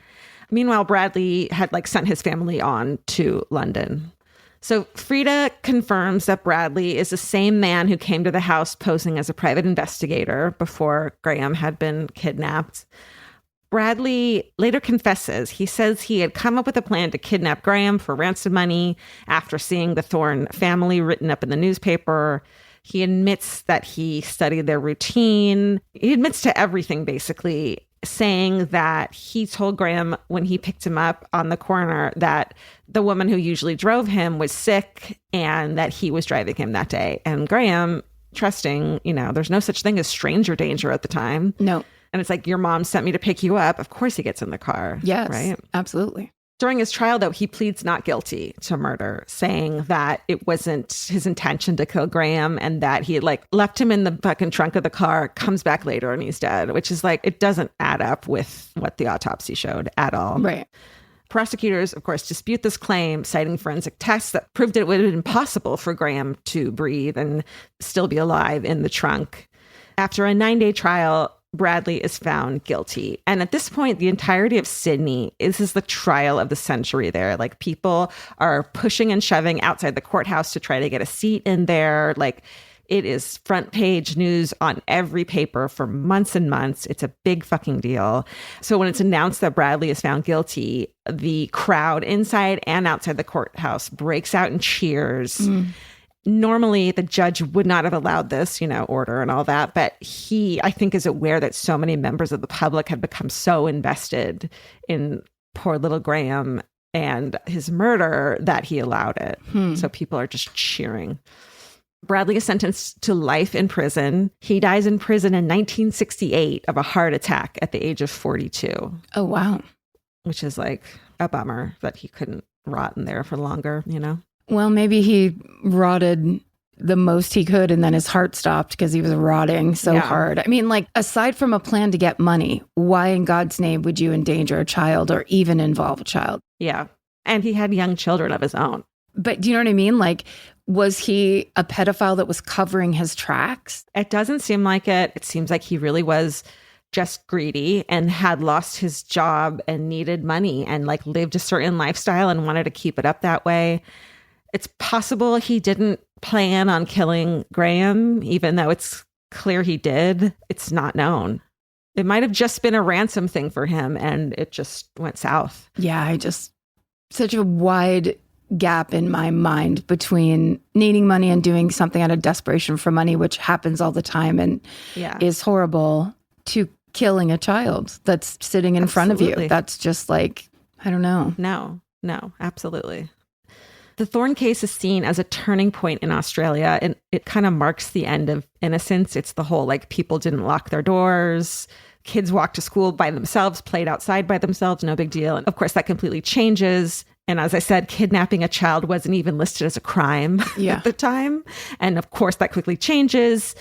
S3: Meanwhile, Bradley had like sent his family on to London. So Frida confirms that Bradley is the same man who came to the house posing as a private investigator before Graeme had been kidnapped. Bradley later confesses. He says he had come up with a plan to kidnap Graeme for ransom money after seeing the Thorne family written up in the newspaper. He admits that he studied their routine. He admits to everything, basically, saying that he told Graeme when he picked him up on the corner that the woman who usually drove him was sick and that he was driving him that day. And Graeme, trusting, you know, there's no such thing as stranger danger at the time.
S2: No.
S3: And it's like, your mom sent me to pick you up. Of course he gets in the car.
S2: Yes,
S3: right?
S2: Absolutely.
S3: During his trial, though, he pleads not guilty to murder, saying that it wasn't his intention to kill Graeme and that he had like left him in the fucking trunk of the car, comes back later and he's dead, which is like, it doesn't add up with what the autopsy showed at all.
S2: Right.
S3: Prosecutors, of course, dispute this claim, citing forensic tests that proved it would have been impossible for Graeme to breathe and still be alive in the trunk. After a 9-day trial, Bradley is found guilty. And at this point, the entirety of Sydney, this is the trial of the century there. Like, people are pushing and shoving outside the courthouse to try to get a seat in there. Like, it is front page news on every paper for months and months. It's a big fucking deal. So when it's announced that Bradley is found guilty, the crowd inside and outside the courthouse breaks out in cheers. Normally, the judge would not have allowed this, you know, order and all that. But he, I think, is aware that so many members of the public had become so invested in poor little Graeme and his murder that he allowed it. So people are just cheering. Bradley is sentenced to life in prison. He dies in prison in 1968 of a heart attack at the age of 42.
S2: Oh, wow.
S3: Which is like a bummer that he couldn't rot in there for longer, you know?
S2: Well, maybe he rotted the most he could and then his heart stopped because he was rotting so hard. I mean, like, aside from a plan to get money, why in God's name would you endanger a child or even involve a child?
S3: Yeah. And he had young children of his own.
S2: But do you know what I mean? Like, was he a pedophile that was covering his tracks?
S3: It doesn't seem like it. It seems like he really was just greedy and had lost his job and needed money and like lived a certain lifestyle and wanted to keep it up that way. It's possible he didn't plan on killing Graeme, even though it's clear he did. It's not known. It might have just been a ransom thing for him and it just went south.
S2: Yeah, such a wide gap in my mind between needing money and doing something out of desperation for money, which happens all the time and is horrible, to killing a child that's sitting in front of you. That's just like, I don't know.
S3: No, absolutely. The Thorne case is seen as a turning point in Australia, and it kind of marks the end of innocence. It's the whole, like, people didn't lock their doors. Kids walked to school by themselves, played outside by themselves, no big deal. And of course, that completely changes. And as I said, kidnapping a child wasn't even listed as a crime at the time. And of course, that quickly changes.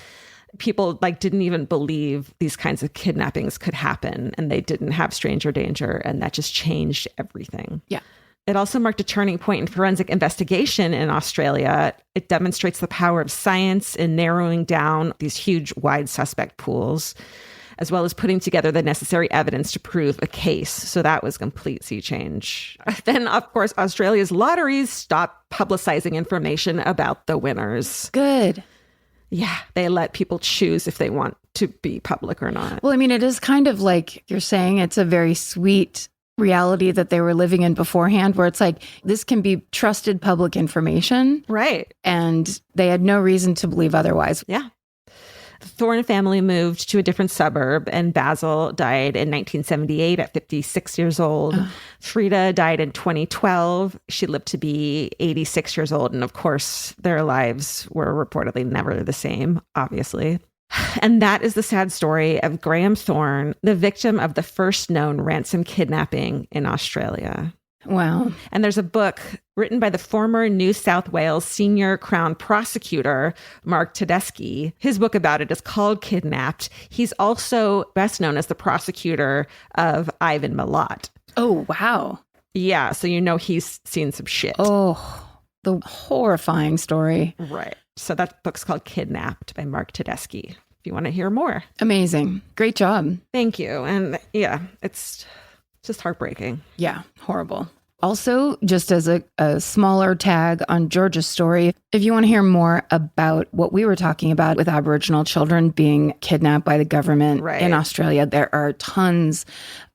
S3: People like didn't even believe these kinds of kidnappings could happen, and they didn't have stranger danger. And that just changed everything.
S2: Yeah.
S3: It also marked a turning point in forensic investigation in Australia. It demonstrates the power of science in narrowing down these huge, wide suspect pools, as well as putting together the necessary evidence to prove a case. So that was a complete sea change. Then, of course, Australia's lotteries stopped publicizing information about the winners.
S2: Good.
S3: Yeah, they let people choose if they want to be public or not.
S2: Well, I mean, it is kind of like you're saying, it's a very sweet reality that they were living in beforehand, where it's like, this can be trusted public information.
S3: Right.
S2: And they had no reason to believe otherwise.
S3: Yeah. The Thorne family moved to a different suburb, and Basil died in 1978 at 56 years old. Frida died in 2012. She lived to be 86 years old. And of course, their lives were reportedly never the same, obviously. And that is the sad story of Graeme Thorne, the victim of the first known ransom kidnapping in Australia.
S2: Wow.
S3: And there's a book written by the former New South Wales senior Crown prosecutor, Mark Tedeschi. His book about it is called Kidnapped. He's also best known as the prosecutor of Ivan Milat.
S2: Oh, wow.
S3: Yeah, so you know he's seen some shit.
S2: Oh, the horrifying story.
S3: Right. So that book's called Kidnapped by Mark Tedeschi, if you want to hear more.
S2: Amazing. Great job.
S3: Thank you. And yeah, it's just heartbreaking.
S2: Yeah, horrible. Also, just as a smaller tag on Georgia's story, if you want to hear more about what we were talking about with Aboriginal children being kidnapped by the government in Australia, there are tons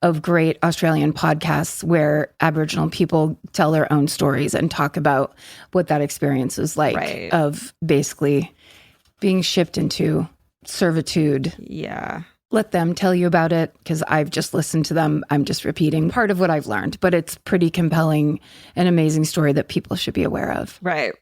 S2: of great Australian podcasts where Aboriginal people tell their own stories and talk about what that experience is like of basically being shipped into servitude.
S3: Yeah.
S2: Let them tell you about it, because I've just listened to them. I'm just repeating part of what I've learned, but it's pretty compelling and amazing story that people should be aware of.
S3: Right.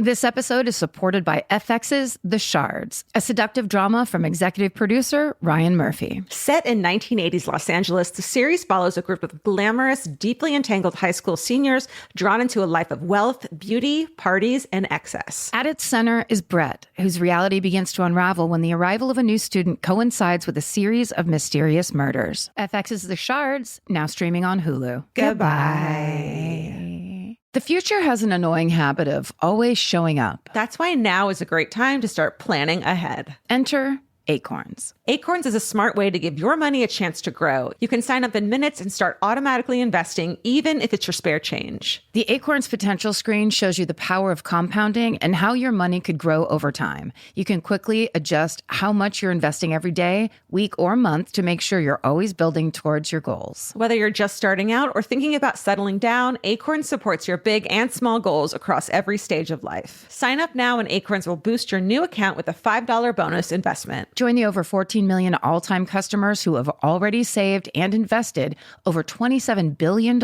S2: This episode is supported by FX's The Shards, a seductive drama from executive producer Ryan Murphy.
S3: Set in 1980s Los Angeles, the series follows a group of glamorous, deeply entangled high school seniors drawn into a life of wealth, beauty, parties, and excess.
S2: At its center is Brett, whose reality begins to unravel when the arrival of a new student coincides with a series of mysterious murders. FX's The Shards, now streaming on Hulu.
S3: Goodbye.
S2: The future has an annoying habit of always showing up.
S3: That's why now is a great time to start planning ahead.
S2: Enter Acorns.
S3: Acorns is a smart way to give your money a chance to grow. You can sign up in minutes and start automatically investing, even if it's your spare change.
S2: The Acorns Potential screen shows you the power of compounding and how your money could grow over time. You can quickly adjust how much you're investing every day, week, or month to make sure you're always building towards your goals.
S3: Whether you're just starting out or thinking about settling down, Acorns supports your big and small goals across every stage of life. Sign up now and Acorns will boost your new account with a $5 bonus investment.
S2: Join the over 14 million all-time customers who have already saved and invested over $27 billion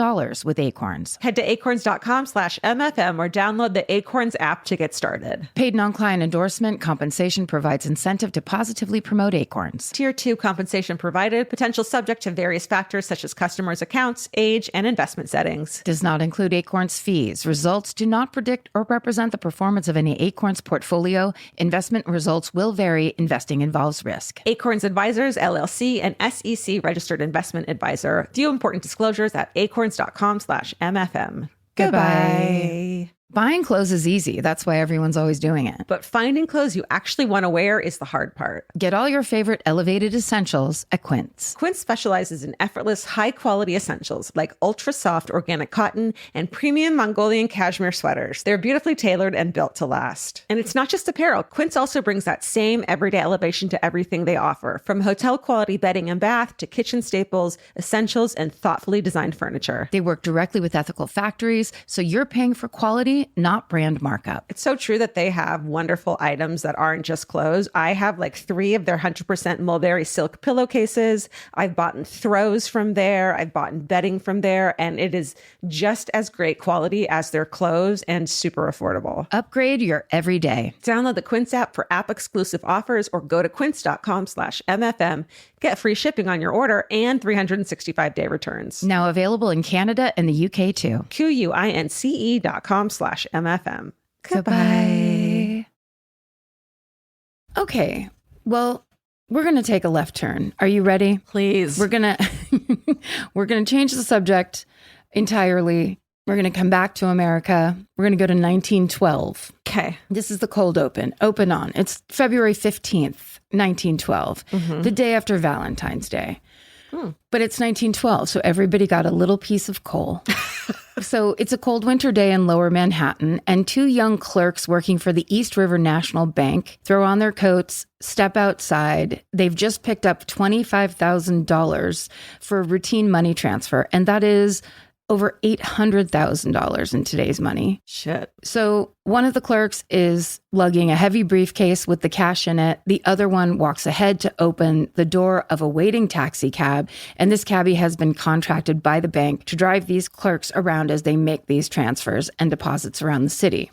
S2: with Acorns.
S3: Head to acorns.com/MFM or download the Acorns app to get started.
S2: Paid non-client endorsement compensation provides incentive to positively promote Acorns.
S3: Tier 2 compensation provided, potential subject to various factors such as customers' accounts, age, and investment settings.
S2: Does not include Acorns fees. Results do not predict or represent the performance of any Acorns portfolio. Investment results will vary. Investing involves risk.
S3: Acorns Advisors, LLC, an SEC registered investment advisor. View important disclosures at acorns.com/MFM. Goodbye.
S2: Buying clothes is easy. That's why everyone's always doing it.
S3: But finding clothes you actually want to wear is the hard part.
S2: Get all your favorite elevated essentials at Quince.
S3: Quince specializes in effortless, high-quality essentials like ultra-soft organic cotton and premium Mongolian cashmere sweaters. They're beautifully tailored and built to last. And it's not just apparel. Quince also brings that same everyday elevation to everything they offer, from hotel-quality bedding and bath to kitchen staples, essentials, and thoughtfully designed furniture.
S2: They work directly with ethical factories, so you're paying for quality, not brand markup.
S3: It's so true that they have wonderful items that aren't just clothes. I have like 3 of their 100% mulberry silk pillowcases. I've bought throws from there. I've bought bedding from there. And it is just as great quality as their clothes and super affordable.
S2: Upgrade your everyday.
S3: Download the Quince app for app-exclusive offers or go to quince.com/MFM. Get free shipping on your order and 365-day returns.
S2: Now available in Canada and the UK too.
S3: QUINCE.com/MFM.
S2: Goodbye. Okay, well, we're going to take a left turn. Are you ready?
S3: Please.
S2: We're going to change the subject entirely. We're going to come back to America. We're going to go to 1912.
S3: Okay.
S2: This is the cold open. Open on. It's February 15th, 1912, the day after Valentine's Day. But it's 1912, so everybody got a little piece of coal. So it's a cold winter day in Lower Manhattan, and two young clerks working for the East River National Bank throw on their coats, step outside. They've just picked up $25,000 for a routine money transfer, and that is over $800,000 in today's money.
S3: Shit.
S2: So one of the clerks is lugging a heavy briefcase with the cash in it. The other one walks ahead to open the door of a waiting taxi cab. And this cabbie has been contracted by the bank to drive these clerks around as they make these transfers and deposits around the city.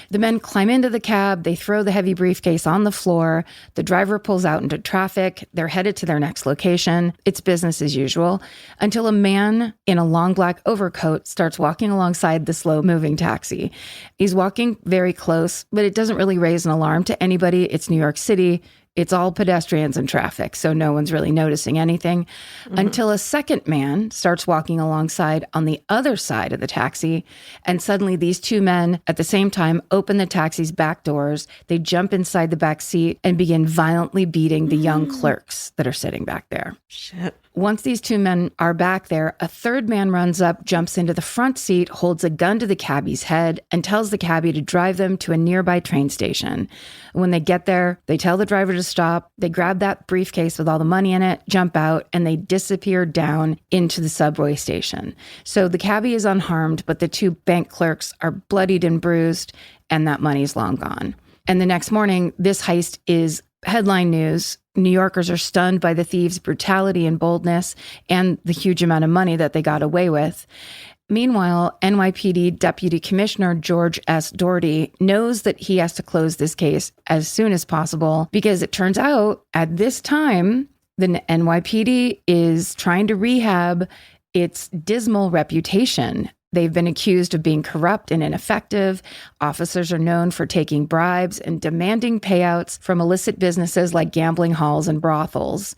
S2: The men climb into the cab. They throw the heavy briefcase on the floor. The driver pulls out into traffic. They're headed to their next location. It's business as usual until a man in a long black overcoat starts walking alongside the slow-moving taxi. He's walking very close, but it doesn't really raise an alarm to anybody. It's New York City. It's all pedestrians and traffic, so no one's really noticing anything until a second man starts walking alongside on the other side of the taxi. And suddenly these two men at the same time open the taxi's back doors. They jump inside the back seat and begin violently beating the young clerks that are sitting back there.
S3: Shit.
S2: Once these two men are back there, a third man runs up, jumps into the front seat, holds a gun to the cabbie's head, and tells the cabbie to drive them to a nearby train station. When they get there, they tell the driver to stop. They grab that briefcase with all the money in it, jump out, and they disappear down into the subway station. So the cabbie is unharmed, but the two bank clerks are bloodied and bruised, and that money's long gone. And the next morning, this heist is headline news. New Yorkers are stunned by the thieves' brutality and boldness and the huge amount of money that they got away with. Meanwhile, NYPD Deputy Commissioner George S. Doherty knows that he has to close this case as soon as possible because it turns out at this time, the NYPD is trying to rehab its dismal reputation. They've been accused of being corrupt and ineffective. Officers are known for taking bribes and demanding payouts from illicit businesses like gambling halls and brothels.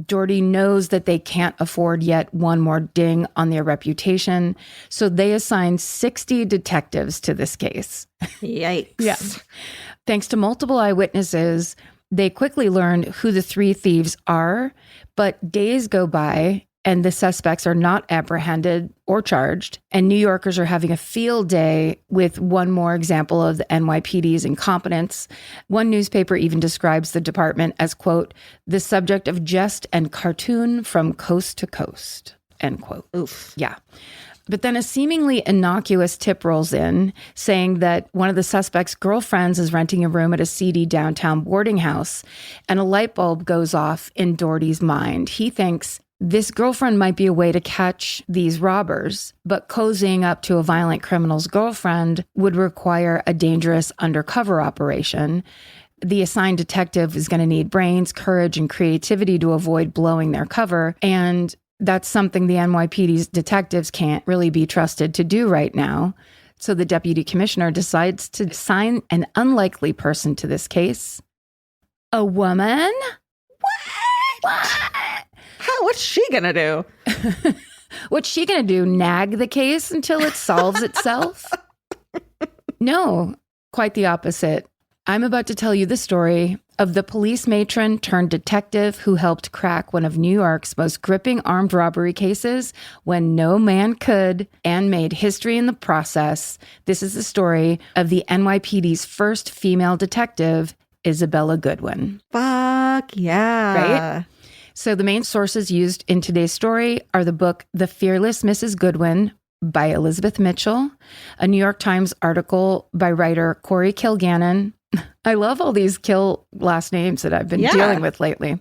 S2: Doherty knows that they can't afford yet one more ding on their reputation, so they assign 60 detectives to this case.
S3: Yikes.
S2: Yeah. Thanks to multiple eyewitnesses, they quickly learn who the three thieves are, but days go by and the suspects are not apprehended or charged. And New Yorkers are having a field day with one more example of the NYPD's incompetence. One newspaper even describes the department as, quote, the subject of jest and cartoon from coast to coast, end quote.
S3: Oof.
S2: Yeah. But then a seemingly innocuous tip rolls in saying that one of the suspect's girlfriends is renting a room at a seedy downtown boarding house, and a light bulb goes off in Doherty's mind. He thinks this girlfriend might be a way to catch these robbers, but cozying up to a violent criminal's girlfriend would require a dangerous undercover operation. The assigned detective is going to need brains, courage, and creativity to avoid blowing their cover. And that's something the NYPD's detectives can't really be trusted to do right now. So the deputy commissioner decides to assign an unlikely person to this case. A woman? What?
S3: What's she gonna do?
S2: What's she gonna do? Nag the case until it solves itself? No, quite the opposite. I'm about to tell you the story of the police matron turned detective who helped crack one of New York's most gripping armed robbery cases when no man could, and made history in the process. This is the story of the NYPD's first female detective, Isabella Goodwin.
S3: Fuck yeah.
S2: Right? So the main sources used in today's story are the book The Fearless Mrs. Goodwin by Elizabeth Mitchell, a New York Times article by writer Corey Kilgannon. I love all these Kill last names that I've been dealing with lately.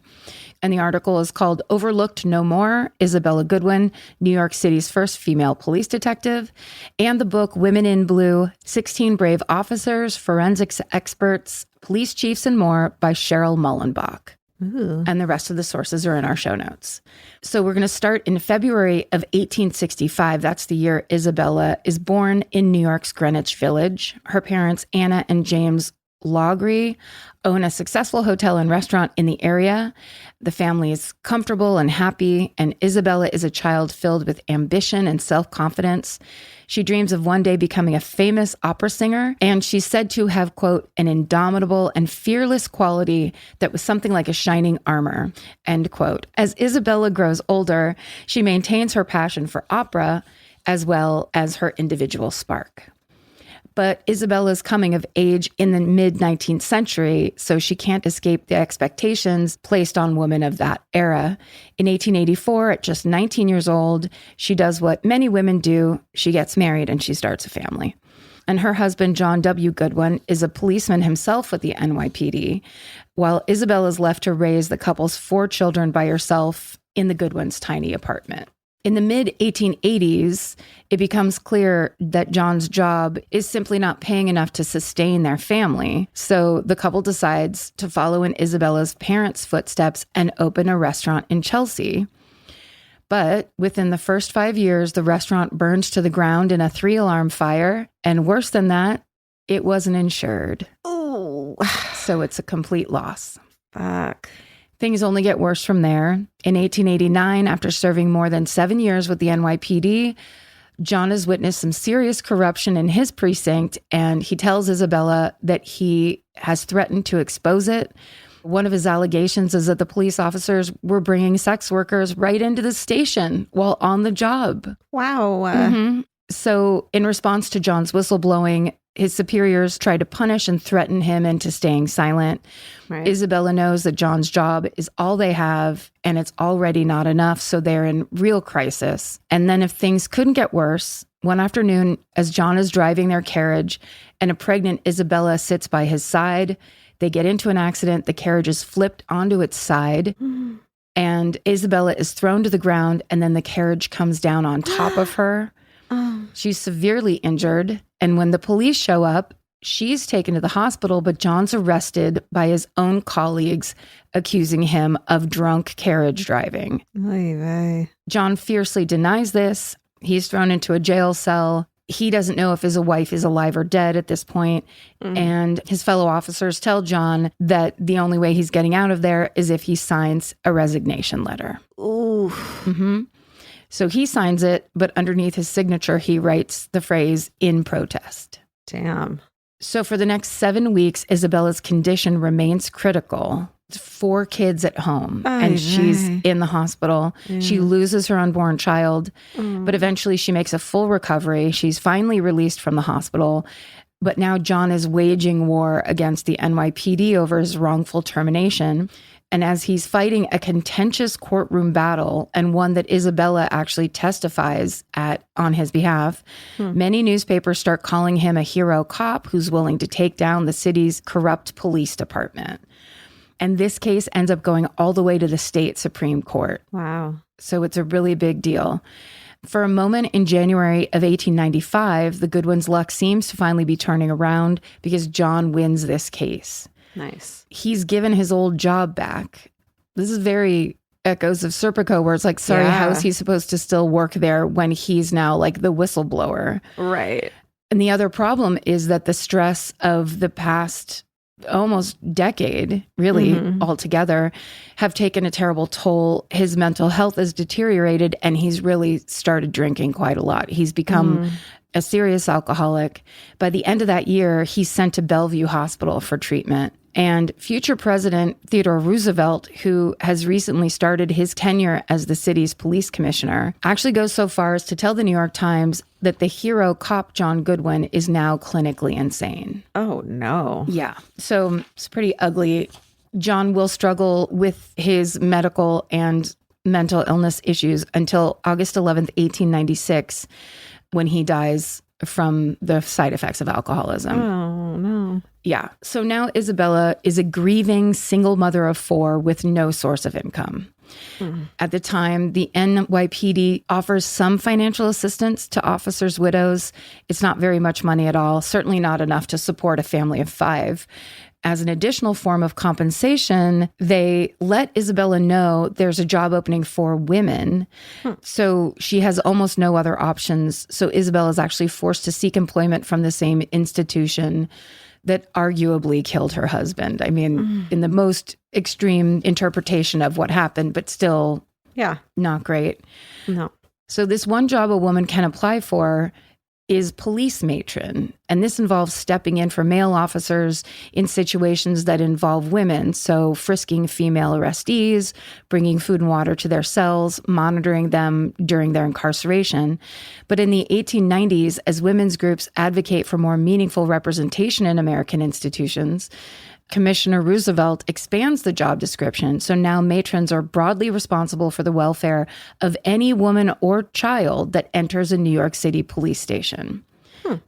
S2: And the article is called Overlooked No More, Isabella Goodwin, New York City's first female police detective, and the book Women in Blue, 16 Brave Officers, Forensics Experts, Police Chiefs, and More by Cheryl Mullenbach.
S3: Ooh.
S2: And the rest of the sources are in our show notes. So we're going to start in February of 1865. That's the year Isabella is born in New York's Greenwich Village. Her parents, Anna and James Lawgry, own a successful hotel and restaurant in the area. The family is comfortable and happy, and Isabella is a child filled with ambition and self-confidence. She dreams of one day becoming a famous opera singer, and she's said to have, quote, an indomitable and fearless quality that was something like a shining armor, end quote. As Isabella grows older, she maintains her passion for opera, as well as her individual spark. But Isabella's coming of age in the mid-19th century, so she can't escape the expectations placed on women of that era. In 1884, at just 19 years old, she does what many women do. She gets married and she starts a family. And her husband, John W. Goodwin, is a policeman himself with the NYPD, while Isabella is left to raise the couple's 4 children by herself in the Goodwins' tiny apartment. In the mid-1880s, it becomes clear that John's job is simply not paying enough to sustain their family. So the couple decides to follow in Isabella's parents' footsteps and open a restaurant in Chelsea. But within the first 5 years, the restaurant burns to the ground in a 3-alarm fire. And worse than that, it wasn't insured.
S3: Oh,
S2: So it's a complete loss.
S3: fuck.
S2: Things only get worse from there. In 1889, after serving more than 7 years with the NYPD, John has witnessed some serious corruption in his precinct, and he tells Isabella that he has threatened to expose it. One of his allegations is that the police officers were bringing sex workers right into the station while on the job.
S3: Wow.
S2: So in response to John's whistleblowing, his superiors try to punish and threaten him into staying silent.
S3: Right.
S2: Isabella knows that John's job is all they have, and it's already not enough, so they're in real crisis. And then if things couldn't get worse, one afternoon, as John is driving their carriage and a pregnant Isabella sits by his side, they get into an accident. The carriage is flipped onto its side, and Isabella is thrown to the ground, and then the carriage comes down on top of her. She's severely injured, and when the police show up, she's taken to the hospital, but John's arrested by his own colleagues, accusing him of drunk carriage driving.
S3: Oy vey.
S2: John fiercely denies this. He's thrown into a jail cell. He doesn't know if his wife is alive or dead at this point. And his fellow officers tell John that the only way he's getting out of there is if he signs a resignation letter.
S3: Ooh.
S2: So he signs it, but underneath his signature, he writes the phrase, "in protest."
S3: Damn.
S2: So for the next 7 weeks, Isabella's condition remains critical. 4 kids at home, and she's in the hospital. She loses her unborn child, but eventually she makes a full recovery. She's finally released from the hospital. But now John is waging war against the NYPD over his wrongful termination. And as he's fighting a contentious courtroom battle, and one that Isabella actually testifies at on his behalf, many newspapers start calling him a hero cop who's willing to take down the city's corrupt police department. And this case ends up going all the way to the state Supreme Court.
S3: Wow.
S2: So it's a really big deal. For a moment in January of 1895, the Goodwins' luck seems to finally be turning around because John wins this case.
S3: Nice.
S2: He's given his old job back. This is very echoes of Serpico, where it's like, sorry, how is he supposed to still work there when he's now like the whistleblower?
S3: Right.
S2: And the other problem is that the stress of the past almost decade, really altogether, have taken a terrible toll. His mental health has deteriorated, and he's really started drinking quite a lot. He's become a serious alcoholic. By the end of that year, he's sent to Bellevue Hospital for treatment. And future President Theodore Roosevelt, who has recently started his tenure as the city's police commissioner, actually goes so far as to tell the New York Times that the hero cop John Goodwin is now clinically insane.
S3: Oh, no.
S2: Yeah. So it's pretty ugly. John will struggle with his medical and mental illness issues until August 11th, 1896, when he dies from the side effects of alcoholism.
S3: Oh, no.
S2: Yeah. So now Isabella is a grieving single mother of 4 with no source of income. At the time, the NYPD offers some financial assistance to officers' widows. It's not very much money at all, certainly not enough to support a family of 5. As an additional form of compensation, they let Isabella know there's a job opening for women. So she has almost no other options. So Isabella is actually forced to seek employment from the same institution that arguably killed her husband. I mean, in the most extreme interpretation of what happened, but still not great.
S3: No.
S2: So this one job a woman can apply for is police matron. And this involves stepping in for male officers in situations that involve women. So frisking female arrestees, bringing food and water to their cells, monitoring them during their incarceration. But in the 1890s, as women's groups advocate for more meaningful representation in American institutions, Commissioner Roosevelt expands the job description, so now matrons are broadly responsible for the welfare of any woman or child that enters a New York City police station.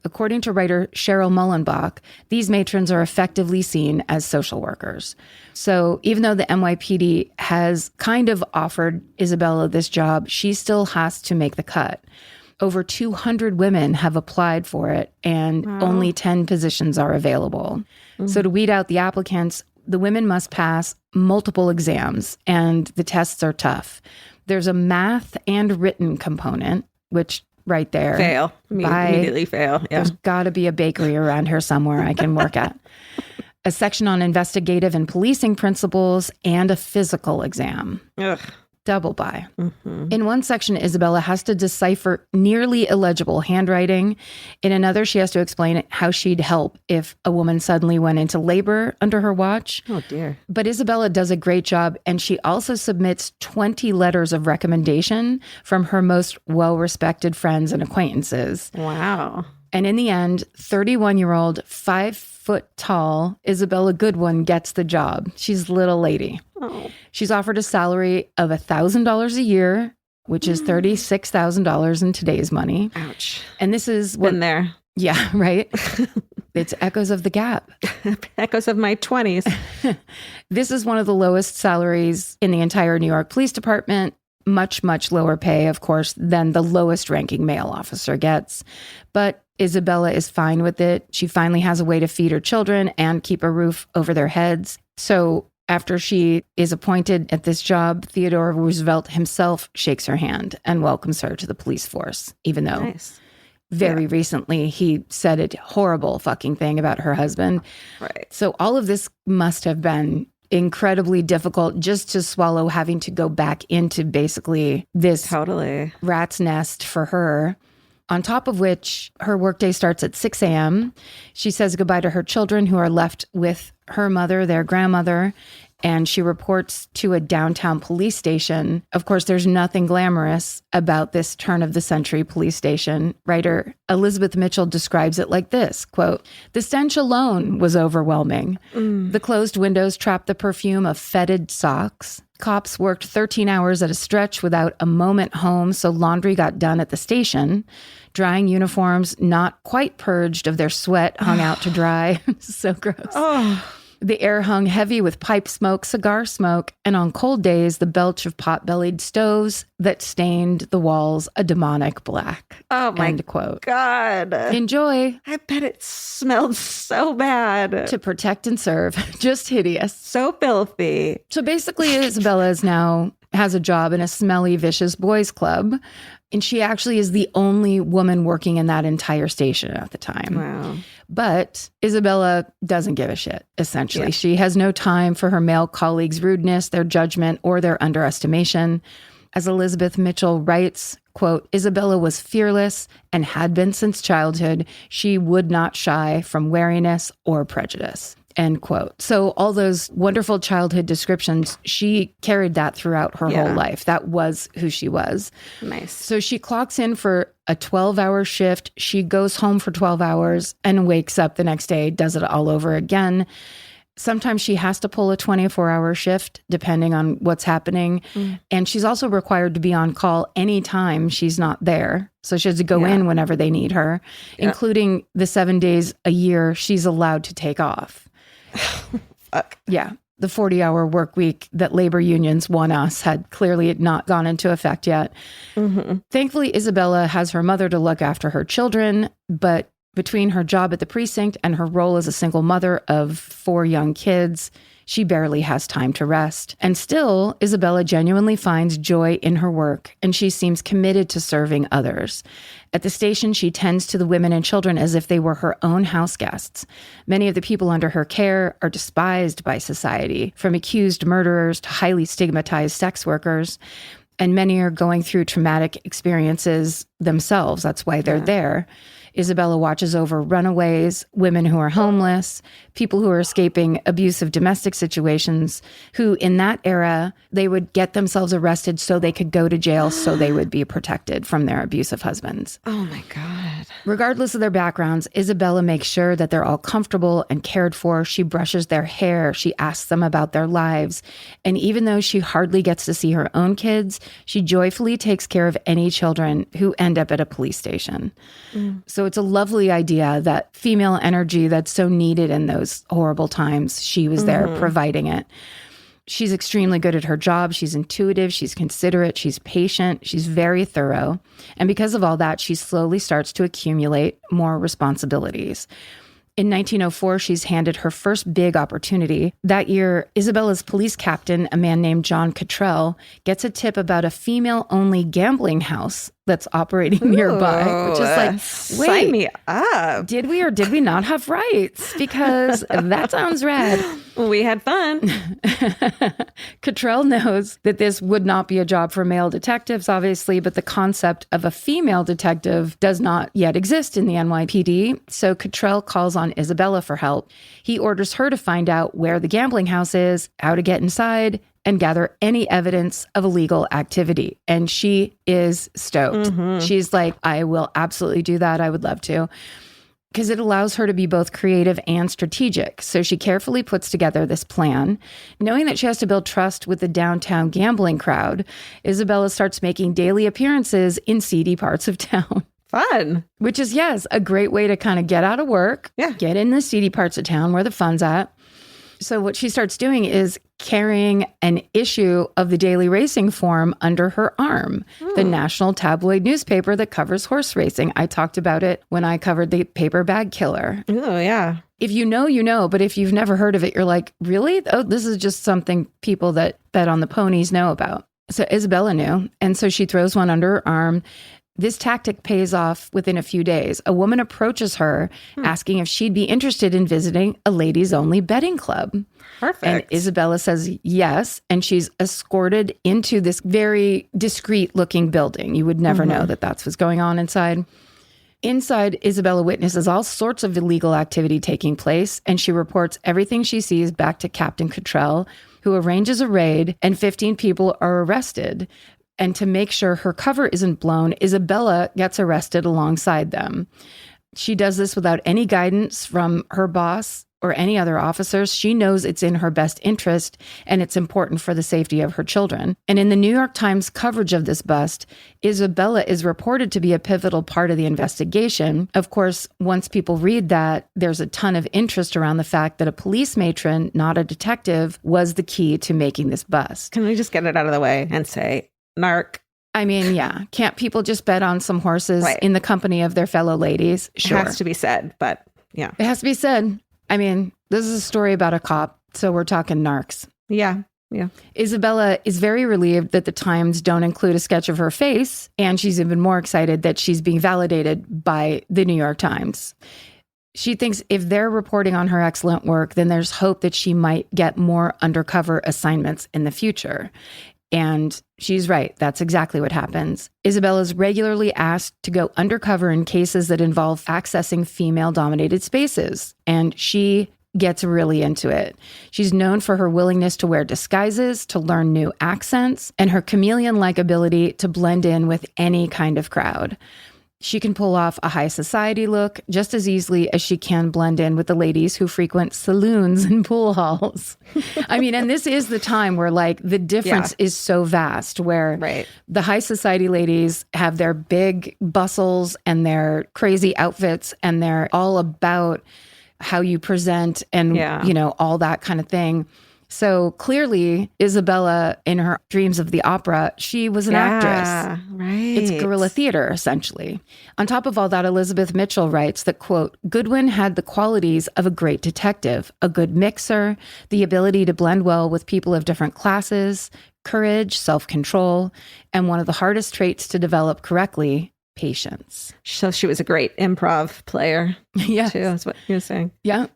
S2: According to writer Cheryl Mullenbach, these matrons are effectively seen as social workers. So even though the NYPD has kind of offered Isabella this job, she still has to make the cut. Over 200 women have applied for it, and only 10 positions are available. So to weed out the applicants, the women must pass multiple exams, and the tests are tough. There's a math and written component, which right there.
S3: Fail. Immediately fail. Yeah.
S2: There's got to be a bakery around here somewhere I can work at. A section on investigative and policing principles, and a physical exam.
S3: Ugh.
S2: Double buy. In one section, Isabella has to decipher nearly illegible handwriting. In another, she has to explain how she'd help if a woman suddenly went into labor under her watch.
S3: Oh, dear.
S2: But Isabella does a great job, and she also submits 20 letters of recommendation from her most well-respected friends and acquaintances.
S3: Wow.
S2: And in the end, 31-year-old, 5-foot-tall Isabella Goodwin gets the job. She's a little lady.
S3: Oh.
S2: She's offered a salary of $1,000 a year, which is $36,000 in today's money.
S3: Ouch.
S2: And this is what...
S3: Been there.
S2: Yeah, right? It's echoes of the gap.
S3: Echoes of my 20s.
S2: This is one of the lowest salaries in the entire New York Police Department. Much, much lower pay, of course, than the lowest ranking male officer gets. But Isabella is fine with it. She finally has a way to feed her children and keep a roof over their heads. So after she is appointed at this job, Theodore Roosevelt himself shakes her hand and welcomes her to the police force, even though very recently he said a horrible fucking thing about her husband.
S3: Right.
S2: So all of this must have been incredibly difficult just to swallow, having to go back into basically this rat's nest for her. On top of which, her workday starts at 6 a.m. She says goodbye to her children, who are left with her mother, their grandmother, and she reports to a downtown police station. Of course, there's nothing glamorous about this turn-of-the-century police station. Writer Elizabeth Mitchell describes it like this, quote, "The stench alone was overwhelming. The closed windows trapped the perfume of fetid socks. Cops worked 13 hours at a stretch without a moment home, so laundry got done at the station. Drying uniforms, not quite purged of their sweat, hung out to dry." So gross. The air hung heavy with pipe smoke, cigar smoke, and on cold days, the belch of pot-bellied stoves that stained the walls a demonic black.
S3: Oh, my
S2: End quote.
S3: God.
S2: Enjoy.
S3: I bet it smelled so bad.
S2: To protect and serve. Just hideous.
S3: So filthy.
S2: So basically, Isabella has a job in a smelly, vicious boys club. And she actually is the only woman working in that entire station at the time.
S3: Wow.
S2: But Isabella doesn't give a shit, essentially. Yeah. She has no time for her male colleagues' rudeness, their judgment, or their underestimation. As Elizabeth Mitchell writes, quote, "Isabella was fearless and had been since childhood. She would not shy from wariness or prejudice." End quote. So all those wonderful childhood descriptions, she carried that throughout her whole life. That was who she was.
S3: Nice.
S2: So she clocks in for a 12-hour shift. She goes home for 12 hours and wakes up the next day, does it all over again. Sometimes she has to pull a 24-hour shift, depending on what's happening. And she's also required to be on call anytime she's not there. So she has to go in whenever they need her, including the 7 days a year she's allowed to take off.
S3: Fuck.
S2: Yeah. The 40-hour work week that labor unions won us had clearly not gone into effect yet. Thankfully, Isabella has her mother to look after her children, but between her job at the precinct and her role as a single mother of 4 young kids, she barely has time to rest. And still, Isabella genuinely finds joy in her work, and she seems committed to serving others. At the station, she tends to the women and children as if they were her own house guests. Many of the people under her care are despised by society, from accused murderers to highly stigmatized sex workers. and many are going through traumatic experiences themselves. That's why they're there. Isabella watches over runaways, women who are homeless, people who are escaping abusive domestic situations, who in that era, they would get themselves arrested so they could go to jail so they would be protected from their abusive husbands.
S3: Oh my God.
S2: Regardless of their backgrounds, Isabella makes sure that they're all comfortable and cared for. She brushes their hair. She asks them about their lives. And even though she hardly gets to see her own kids, she joyfully takes care of any children who end up at a police station. So it's a lovely idea, that female energy that's so needed in those horrible times. She was there providing it. She's extremely good at her job. She's intuitive. She's considerate. She's patient. She's very thorough. And because of all that, she slowly starts to accumulate more responsibilities. In 1904, she's handed her first big opportunity. That year, Isabella's police captain, a man named John Cottrell, gets a tip about a female-only gambling house that's operating nearby, which is like, wait,
S3: sign me up.
S2: Did we or did we not have rights? Because that sounds rad.
S3: We had fun.
S2: Cottrell knows that this would not be a job for male detectives, obviously, but the concept of a female detective does not yet exist in the NYPD. So Cottrell calls on Isabella for help. He orders her to find out where the gambling house is, how to get inside, and gather any evidence of illegal activity. And she is stoked. She's like, I will absolutely do that. I would love to. Because it allows her to be both creative and strategic. So she carefully puts together this plan. Knowing that she has to build trust with the downtown gambling crowd, Isabella starts making daily appearances in seedy parts of town.
S3: Fun.
S2: Which is, yes, a great way to kind of get out of work, get in the seedy parts of town where the fun's at. So what she starts doing is carrying an issue of the Daily Racing Form under her arm, the national tabloid newspaper that covers horse racing. I talked about it when I covered the paper bag killer.
S3: Oh, yeah.
S2: If you know, you know. But if you've never heard of it, you're like, really? Oh, this is just something people that bet on the ponies know about. So Isabella knew. And so she throws one under her arm. This tactic pays off within a few days. A woman approaches her asking if she'd be interested in visiting a ladies only betting club.
S3: Perfect.
S2: And Isabella says yes. And she's escorted into this very discreet looking building. You would never know that that's what's going on inside. Inside, Isabella witnesses all sorts of illegal activity taking place, and she reports everything she sees back to Captain Cottrell, who arranges a raid, and 15 people are arrested. And to make sure her cover isn't blown, Isabella gets arrested alongside them. She does this without any guidance from her boss or any other officers. She knows it's in her best interest and it's important for the safety of her children. And in the New York Times coverage of this bust, Isabella is reported to be a pivotal part of the investigation. Of course, once people read that, there's a ton of interest around the fact that a police matron, not a detective, was the key to making this bust.
S3: Can we just get it out of the way and say, narc?
S2: I mean, yeah. Can't people just bet on some horses in the company of their fellow ladies? Sure.
S3: It has to be said, but yeah.
S2: It has to be said. I mean, this is a story about a cop, so we're talking narcs.
S3: Yeah. Yeah.
S2: Isabella is very relieved that the Times don't include a sketch of her face, and she's even more excited that she's being validated by the New York Times. She thinks if they're reporting on her excellent work, then there's hope that she might get more undercover assignments in the future. And she's right. That's exactly what happens. Isabella's regularly asked to go undercover in cases that involve accessing female-dominated spaces. And she gets really into it. She's known for her willingness to wear disguises, to learn new accents, and her chameleon-like ability to blend in with any kind of crowd. She can pull off a high society look just as easily as she can blend in with the ladies who frequent saloons and pool halls. I mean, and this is the time where like the difference is so vast, where the high society ladies have their big bustles and their crazy outfits, and they're all about how you present and, you know, all that kind of thing. So clearly, Isabella, in her dreams of the opera, she was an actress.
S3: Right.
S2: It's guerrilla theater, essentially. On top of all that, Elizabeth Mitchell writes that, quote, Goodwin had the qualities of a great detective, a good mixer, the ability to blend well with people of different classes, courage, self-control, and one of the hardest traits to develop correctly, patience.
S3: So she was a great improv player.
S2: Yeah.
S3: Too, that's what you're saying.
S2: Yeah.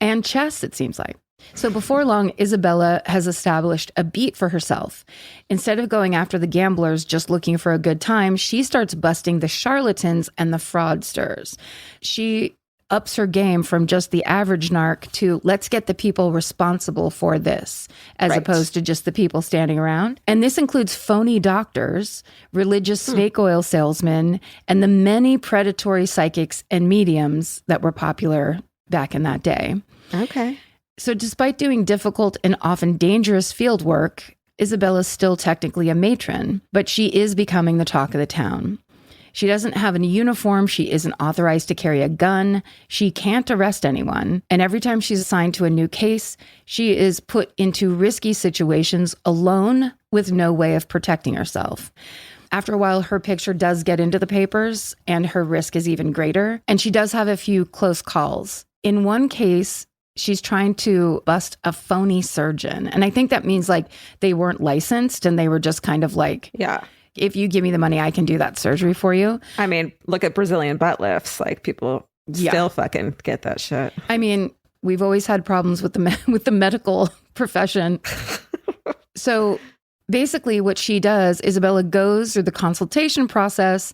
S2: And chess, it seems like. So before long, Isabella has established a beat for herself. Instead of going after the gamblers just looking for a good time, she starts busting the charlatans and the fraudsters. She ups her game from just the average narc to let's get the people responsible for this, as opposed to just the people standing around. And this includes phony doctors, religious snake oil salesmen, and the many predatory psychics and mediums that were popular back in that day.
S3: Okay.
S2: So despite doing difficult and often dangerous field work, Isabella's still technically a matron, but she is becoming the talk of the town. She doesn't have a uniform. She isn't authorized to carry a gun. She can't arrest anyone. And every time she's assigned to a new case, she is put into risky situations alone with no way of protecting herself. After a while, her picture does get into the papers and her risk is even greater. And she does have a few close calls. In one case, she's trying to bust a phony surgeon. And I think that means like they weren't licensed and they were just kind of like,
S3: yeah,
S2: if you give me the money, I can do that surgery for you.
S3: I mean, look at Brazilian butt lifts. Like people still fucking get that shit.
S2: I mean, we've always had problems with the medical profession. So basically what she does, Isabella goes through the consultation process.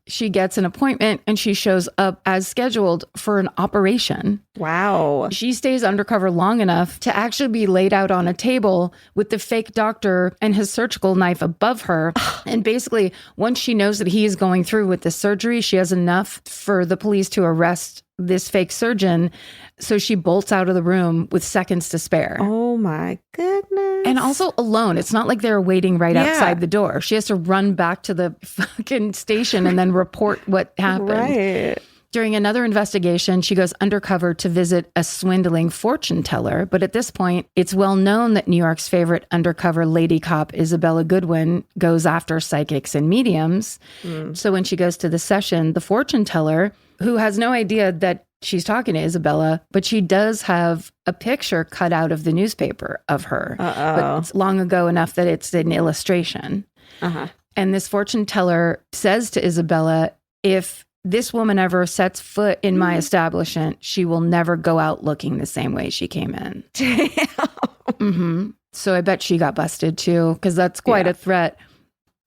S2: She gets an appointment and she shows up as scheduled for an operation.
S3: Wow.
S2: She stays undercover long enough to actually be laid out on a table with the fake doctor and his surgical knife above her. And basically, once she knows that he is going through with the surgery, she has enough for the police to arrest this fake surgeon. So she bolts out of the room with seconds to spare.
S3: Oh my goodness.
S2: And also alone. It's not like they're waiting right outside the door. She has to run back to the fucking station and then report what happened.
S3: Right.
S2: During another investigation, she goes undercover to visit a swindling fortune teller. But at this point, it's well known that New York's favorite undercover lady cop, Isabella Goodwin, goes after psychics and mediums. So when she goes to the session, the fortune teller, who has no idea that she's talking to Isabella, but she does have a picture cut out of the newspaper of her. But it's long ago enough that it's an illustration. And this fortune teller says to Isabella, if this woman ever sets foot in my establishment, she will never go out looking the same way she came in.
S3: Damn.
S2: So I bet she got busted too, because that's quite a threat.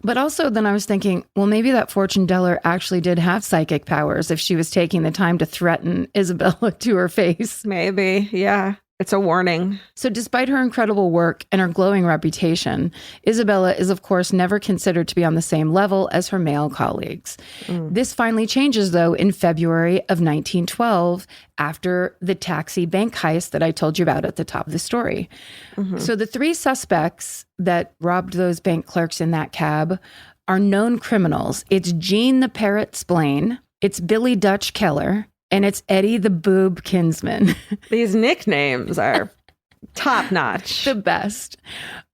S2: But also then I was thinking, well, maybe that fortune teller actually did have psychic powers if she was taking the time to threaten Isabella to her face.
S3: Maybe. Yeah. It's a warning.
S2: So despite her incredible work and her glowing reputation, Isabella is, of course, never considered to be on the same level as her male colleagues. This finally changes, though, in February of 1912, after the taxi bank heist that I told you about at the top of the story. So the three suspects that robbed those bank clerks in that cab are known criminals. It's Jean the Parrot Splain, it's Billy Dutch Keller, and it's Eddie the Boob Kinsman.
S3: These nicknames are top notch.
S2: The best.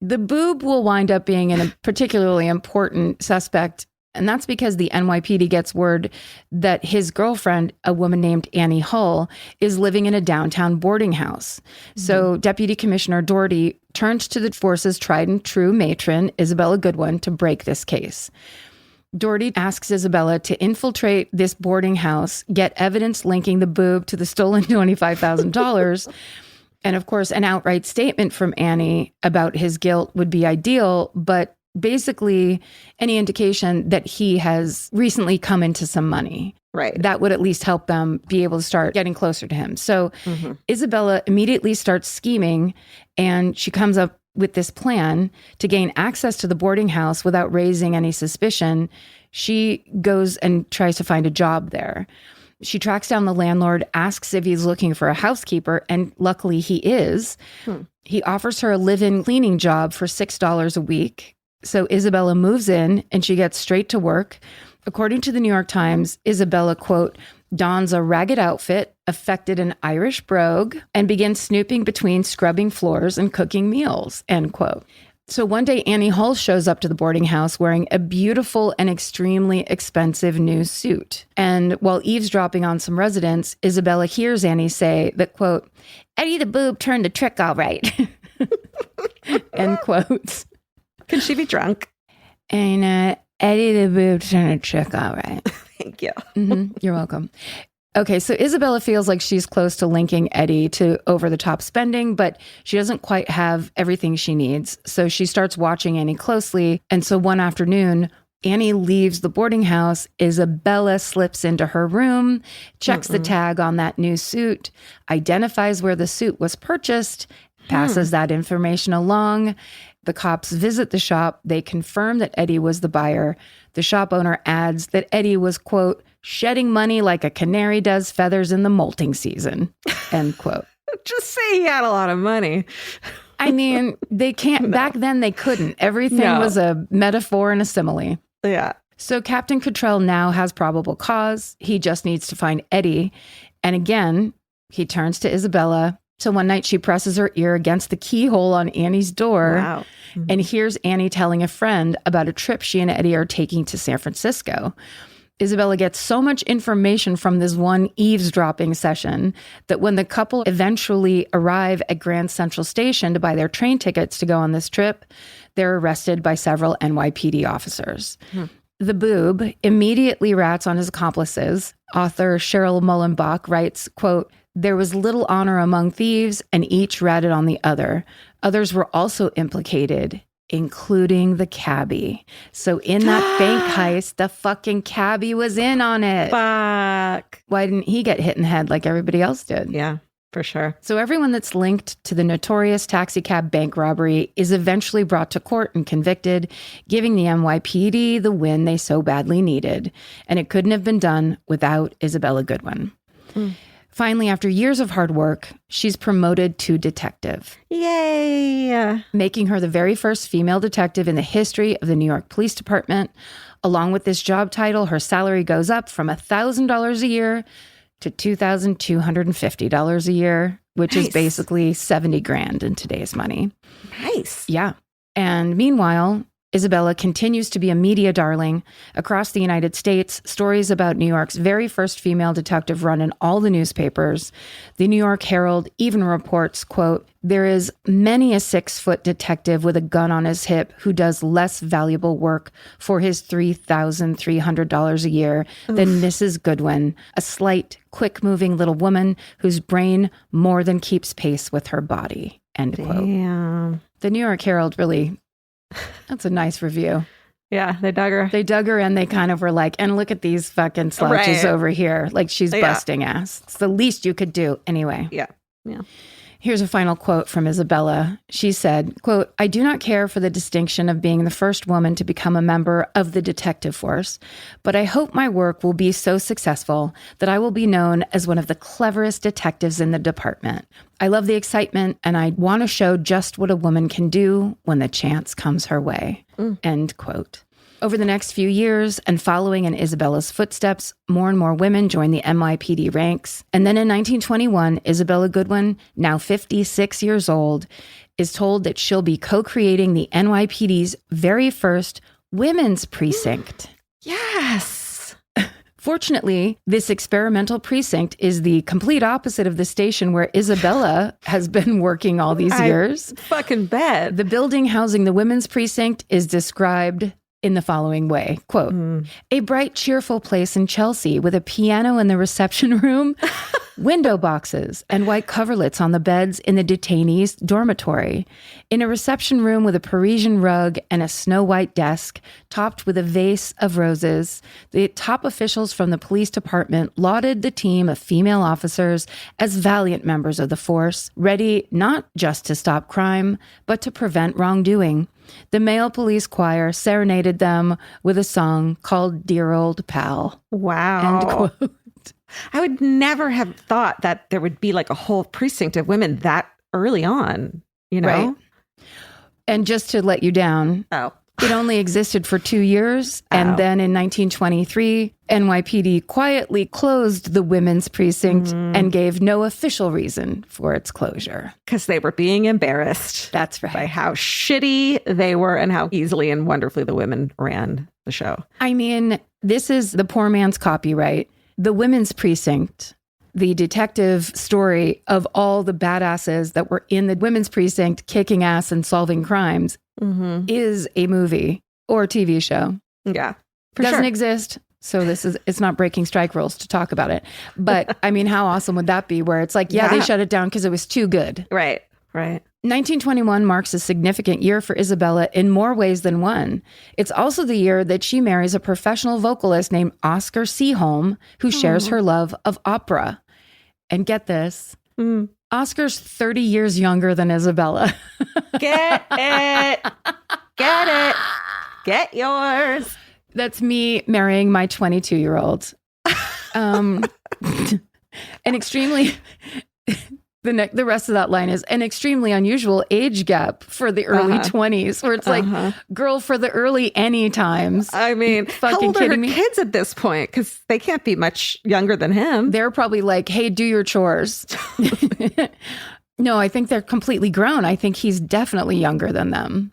S2: The boob will wind up being a particularly important suspect. And that's because the NYPD gets word that his girlfriend, a woman named Annie Hull, is living in a downtown boarding house. So Deputy Commissioner Doherty turns to the force's tried and true matron, Isabella Goodwin, to break this case. Doherty asks Isabella to infiltrate this boarding house, get evidence linking the boob to the stolen $25,000. And of course, an outright statement from Annie about his guilt would be ideal, but basically any indication that he has recently come into some money.
S3: Right.
S2: That would at least help them be able to start getting closer to him. So Isabella immediately starts scheming, and she comes up with this plan to gain access to the boarding house without raising any suspicion. She goes and tries to find a job there. She tracks down the landlord, asks if he's looking for a housekeeper, and luckily he is. He offers her a live-in cleaning job for $6 a week. So Isabella moves in and she gets straight to work. According to the New York Times, Isabella, quote, dons a ragged outfit, affected an Irish brogue, and begins snooping between scrubbing floors and cooking meals, end quote. So one day, Annie Hull shows up to the boarding house wearing a beautiful and extremely expensive new suit. And while eavesdropping on some residents, Isabella hears Annie say that, quote, Eddie the Boob turned the trick all right, end quotes.
S3: Can she be drunk?
S2: And Eddie the Boob turned the trick all right.
S3: Thank you.
S2: You're welcome. Okay, so Isabella feels like she's close to linking Eddie to over-the-top spending, but she doesn't quite have everything she needs. So she starts watching Annie closely. And so one afternoon, Annie leaves the boarding house. Isabella slips into her room, checks the tag on that new suit, identifies where the suit was purchased, passes that information along. The cops visit the shop. They confirm that Eddie was the buyer. The shop owner adds that Eddie was, quote, shedding money like a canary does feathers in the molting season, end quote.
S3: Just say he had a lot of money.
S2: I mean, they can't, back then they couldn't. Everything was a metaphor and a simile.
S3: Yeah.
S2: So Captain Cottrell now has probable cause. He just needs to find Eddie. And again, he turns to Isabella. So one night she presses her ear against the keyhole on Annie's door and hears Annie telling a friend about a trip she and Eddie are taking to San Francisco. Isabella gets so much information from this one eavesdropping session that when the couple eventually arrive at Grand Central Station to buy their train tickets to go on this trip, they're arrested by several NYPD officers. The boob immediately rats on his accomplices. Author Cheryl Mullenbach writes, quote, there was little honor among thieves and each ratted on the other. Others were also implicated, including the cabbie. So in that bank heist, the fucking cabbie was in on it.
S3: Fuck.
S2: Why didn't he get hit in the head like everybody else did?
S3: Yeah, for sure.
S2: So everyone that's linked to the notorious taxicab bank robbery is eventually brought to court and convicted, giving the NYPD the win they so badly needed. And it couldn't have been done without Isabella Goodwin. Finally, after years of hard work, she's promoted to detective.
S3: Yay!
S2: Making her the very first female detective in the history of the New York Police Department. Along with this job title, her salary goes up from $1,000 a year to $2,250 a year, which is basically 70 grand in today's money.
S3: Nice.
S2: Yeah. And meanwhile, Isabella continues to be a media darling. Across the United States, stories about New York's very first female detective run in all the newspapers. The New York Herald even reports, quote, there is many a 6-foot detective with a gun on his hip who does less valuable work for his $3,300 a year than Mrs. Goodwin, a slight, quick-moving little woman whose brain more than keeps pace with her body, end quote.
S3: Damn.
S2: The New York Herald really... That's a nice review.
S3: Yeah, they dug her.
S2: They dug her and they kind of were like, and look at these fucking slouches over here. Like she's busting ass. It's the least you could do anyway.
S3: Yeah. Yeah.
S2: Here's a final quote from Isabella. She said, quote, I do not care for the distinction of being the first woman to become a member of the detective force, but I hope my work will be so successful that I will be known as one of the cleverest detectives in the department. I love the excitement and I want to show just what a woman can do when the chance comes her way. End quote. Over the next few years, and following in Isabella's footsteps, more and more women joined the NYPD ranks. And then in 1921, Isabella Goodwin, now 56 years old, is told that she'll be co-creating the NYPD's very first women's precinct.
S3: Yes.
S2: Fortunately, this experimental precinct is the complete opposite of the station where Isabella has been working all these years.
S3: Fucking bet.
S2: The building housing the women's precinct is described in the following way, quote, a bright, cheerful place in Chelsea with a piano in the reception room, window boxes and white coverlets on the beds in the detainees' dormitory. In a reception room with a Parisian rug and a snow-white desk topped with a vase of roses, the top officials from the police department lauded the team of female officers as valiant members of the force, ready not just to stop crime, but to prevent wrongdoing. The male police choir serenaded them with a song called Dear Old Pal.
S3: Wow.
S2: End quote.
S3: I would never have thought that there would be like a whole precinct of women that early on, you know?
S2: Right. And just to let you down, it only existed for 2 years. And then in 1923, NYPD quietly closed the women's precinct and gave no official reason for its closure.
S3: Because they were being embarrassed.
S2: That's right.
S3: By how shitty they were and how easily and wonderfully the women ran the show.
S2: I mean, this is the poor man's copyright. The women's precinct, the detective story of all the badasses that were in the women's precinct kicking ass and solving crimes is a movie or a TV show.
S3: Yeah.
S2: Doesn't exist. So it's not breaking strike rules to talk about it. But I mean, how awesome would that be where it's like, they shut it down because it was too good.
S3: Right.
S2: 1921 marks a significant year for Isabella in more ways than one. It's also the year that she marries a professional vocalist named Oscar Seaholm, who shares her love of opera. And get this, Oscar's 30 years younger than Isabella.
S3: Get it. Get yours.
S2: That's me marrying my 22-year-old. And extremely... The rest of that line is an extremely unusual age gap for the early 20s, where it's like, girl, for the early any times.
S3: I mean, how old are her kids at this point? Because they can't be much younger than him.
S2: They're probably like, hey, do your chores. No, I think they're completely grown. I think he's definitely younger than them.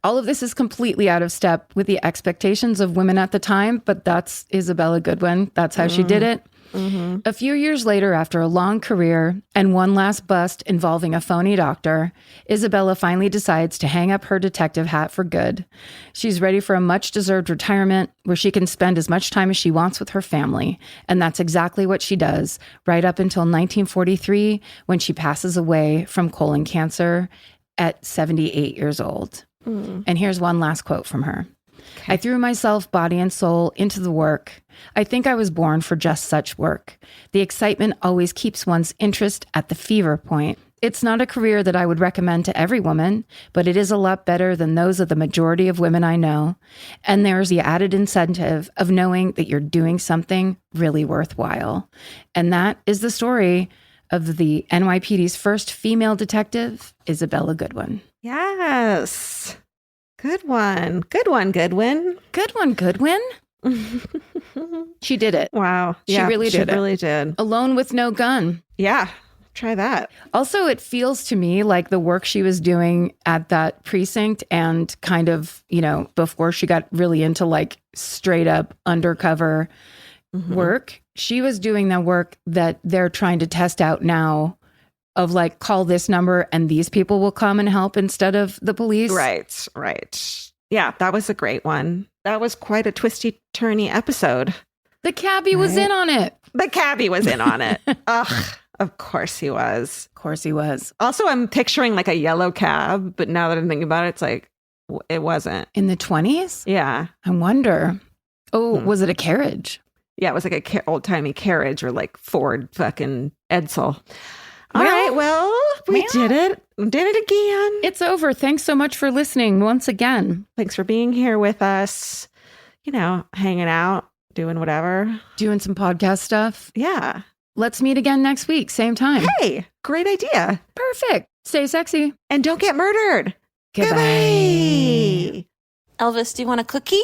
S2: All of this is completely out of step with the expectations of women at the time, but that's Isabella Goodwin. That's how she did it. A few years later, after a long career and one last bust involving a phony doctor, Isabella finally decides to hang up her detective hat for good. She's ready for a much-deserved retirement where she can spend as much time as she wants with her family. And that's exactly what she does, right up until 1943, when she passes away from colon cancer at 78 years old. And here's one last quote from her. I threw myself, body and soul, into the work. I think I was born for just such work. The excitement always keeps one's interest at the fever point. It's not a career that I would recommend to every woman, but it is a lot better than those of the majority of women I know. And there's the added incentive of knowing that you're doing something really worthwhile. And that is the story of the NYPD's first female detective, Isabella Goodwin.
S3: Yes. Good one, Goodwin.
S2: Good one, Goodwin. She did it.
S3: Wow.
S2: She really did.
S3: She really did.
S2: Alone with no gun.
S3: Yeah. Try that.
S2: Also, it feels to me like the work she was doing at that precinct and kind of, before she got really into like straight up undercover work, she was doing the work that they're trying to test out now of like, call this number and these people will come and help instead of the police.
S3: Right. Yeah, that was a great one. That was quite a twisty, turny episode.
S2: The cabbie was in on it.
S3: Ugh, of course he was.
S2: Also,
S3: I'm picturing like a yellow cab, but now that I'm thinking about it, it's like, it wasn't.
S2: In the 20s?
S3: Yeah.
S2: I wonder. Oh, was it a carriage?
S3: Yeah, it was like a old-timey carriage or like Ford fucking Edsel. All right, well, we did it. We did it again.
S2: It's over. Thanks so much for listening once again.
S3: Thanks for being here with us, hanging out, doing whatever.
S2: Doing some podcast stuff.
S3: Yeah.
S2: Let's meet again next week, same time.
S3: Hey, great idea.
S2: Perfect. Stay sexy.
S3: And don't get murdered.
S2: Goodbye.
S1: Elvis, do you want a cookie?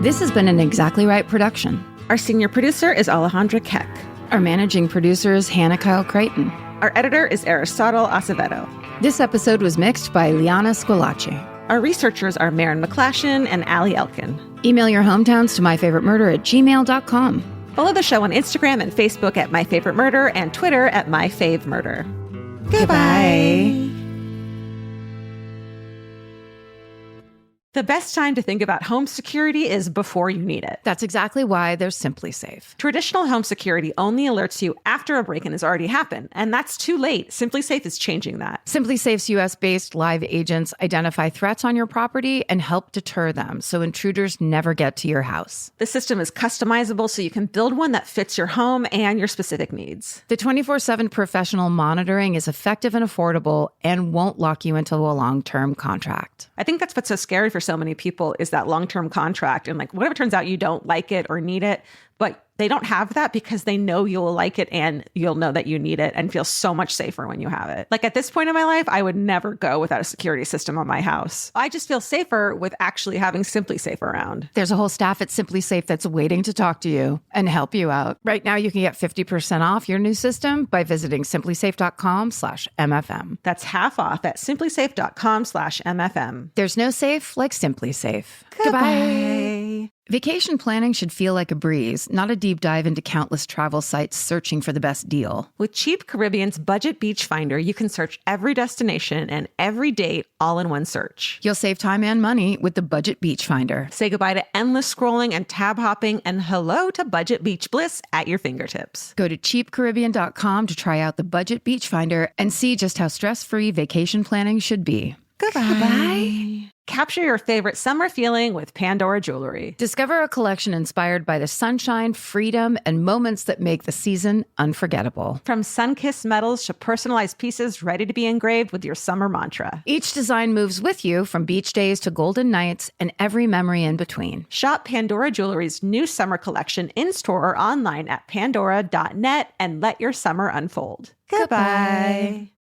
S2: This has been an Exactly Right production.
S3: Our senior producer is Alejandra Keck.
S2: Our managing producer is Hannah Kyle Creighton.
S3: Our editor is Aristotle Acevedo.
S2: This episode was mixed by Liana Squillace.
S3: Our researchers are Maren McClashin and Allie Elkin.
S2: Email your hometowns to myfavoritemurder@gmail.com.
S3: Follow the show on Instagram and Facebook at myfavoritemurder and Twitter at myfavemurder.
S2: Goodbye.
S3: The best time to think about home security is before you need it.
S2: That's exactly why there's Simply Safe.
S3: Traditional home security only alerts you after a break-in has already happened, and that's too late. Simply Safe is changing that.
S2: Simply Safe's US-based live agents identify threats on your property and help deter them so intruders never get to your house.
S3: The system is customizable so you can build one that fits your home and your specific needs.
S2: The 24/7 professional monitoring is effective and affordable and won't lock you into a long-term contract.
S3: I think that's what's so scary for so many people is that long-term contract. And like, whatever turns out you don't like it or need it, but they don't have that because they know you'll like it and you'll know that you need it and feel so much safer when you have it. Like at this point in my life, I would never go without a security system on my house. I just feel safer with actually having Simply Safe around.
S2: There's a whole staff at Simply Safe that's waiting to talk to you and help you out. Right now, you can get 50% off your new system by visiting simplysafe.com/MFM.
S3: That's half off at simplysafe.com/MFM.
S2: There's no safe like Simply Safe.
S3: Goodbye.
S2: Vacation planning should feel like a breeze, not a deep dive into countless travel sites searching for the best deal.
S3: With Cheap Caribbean's Budget Beach Finder, you can search every destination and every date all in one search.
S2: You'll save time and money with the Budget Beach Finder.
S3: Say goodbye to endless scrolling and tab hopping, and hello to Budget Beach Bliss at your fingertips.
S2: Go to cheapcaribbean.com to try out the Budget Beach Finder and see just how stress-free vacation planning should be.
S3: Goodbye. Capture your favorite summer feeling with Pandora Jewelry.
S2: Discover a collection inspired by the sunshine, freedom, and moments that make the season unforgettable.
S3: From sun-kissed metals to personalized pieces ready to be engraved with your summer mantra.
S2: Each design moves with you from beach days to golden nights and every memory in between.
S3: Shop Pandora Jewelry's new summer collection in-store or online at pandora.net and let your summer unfold. Goodbye.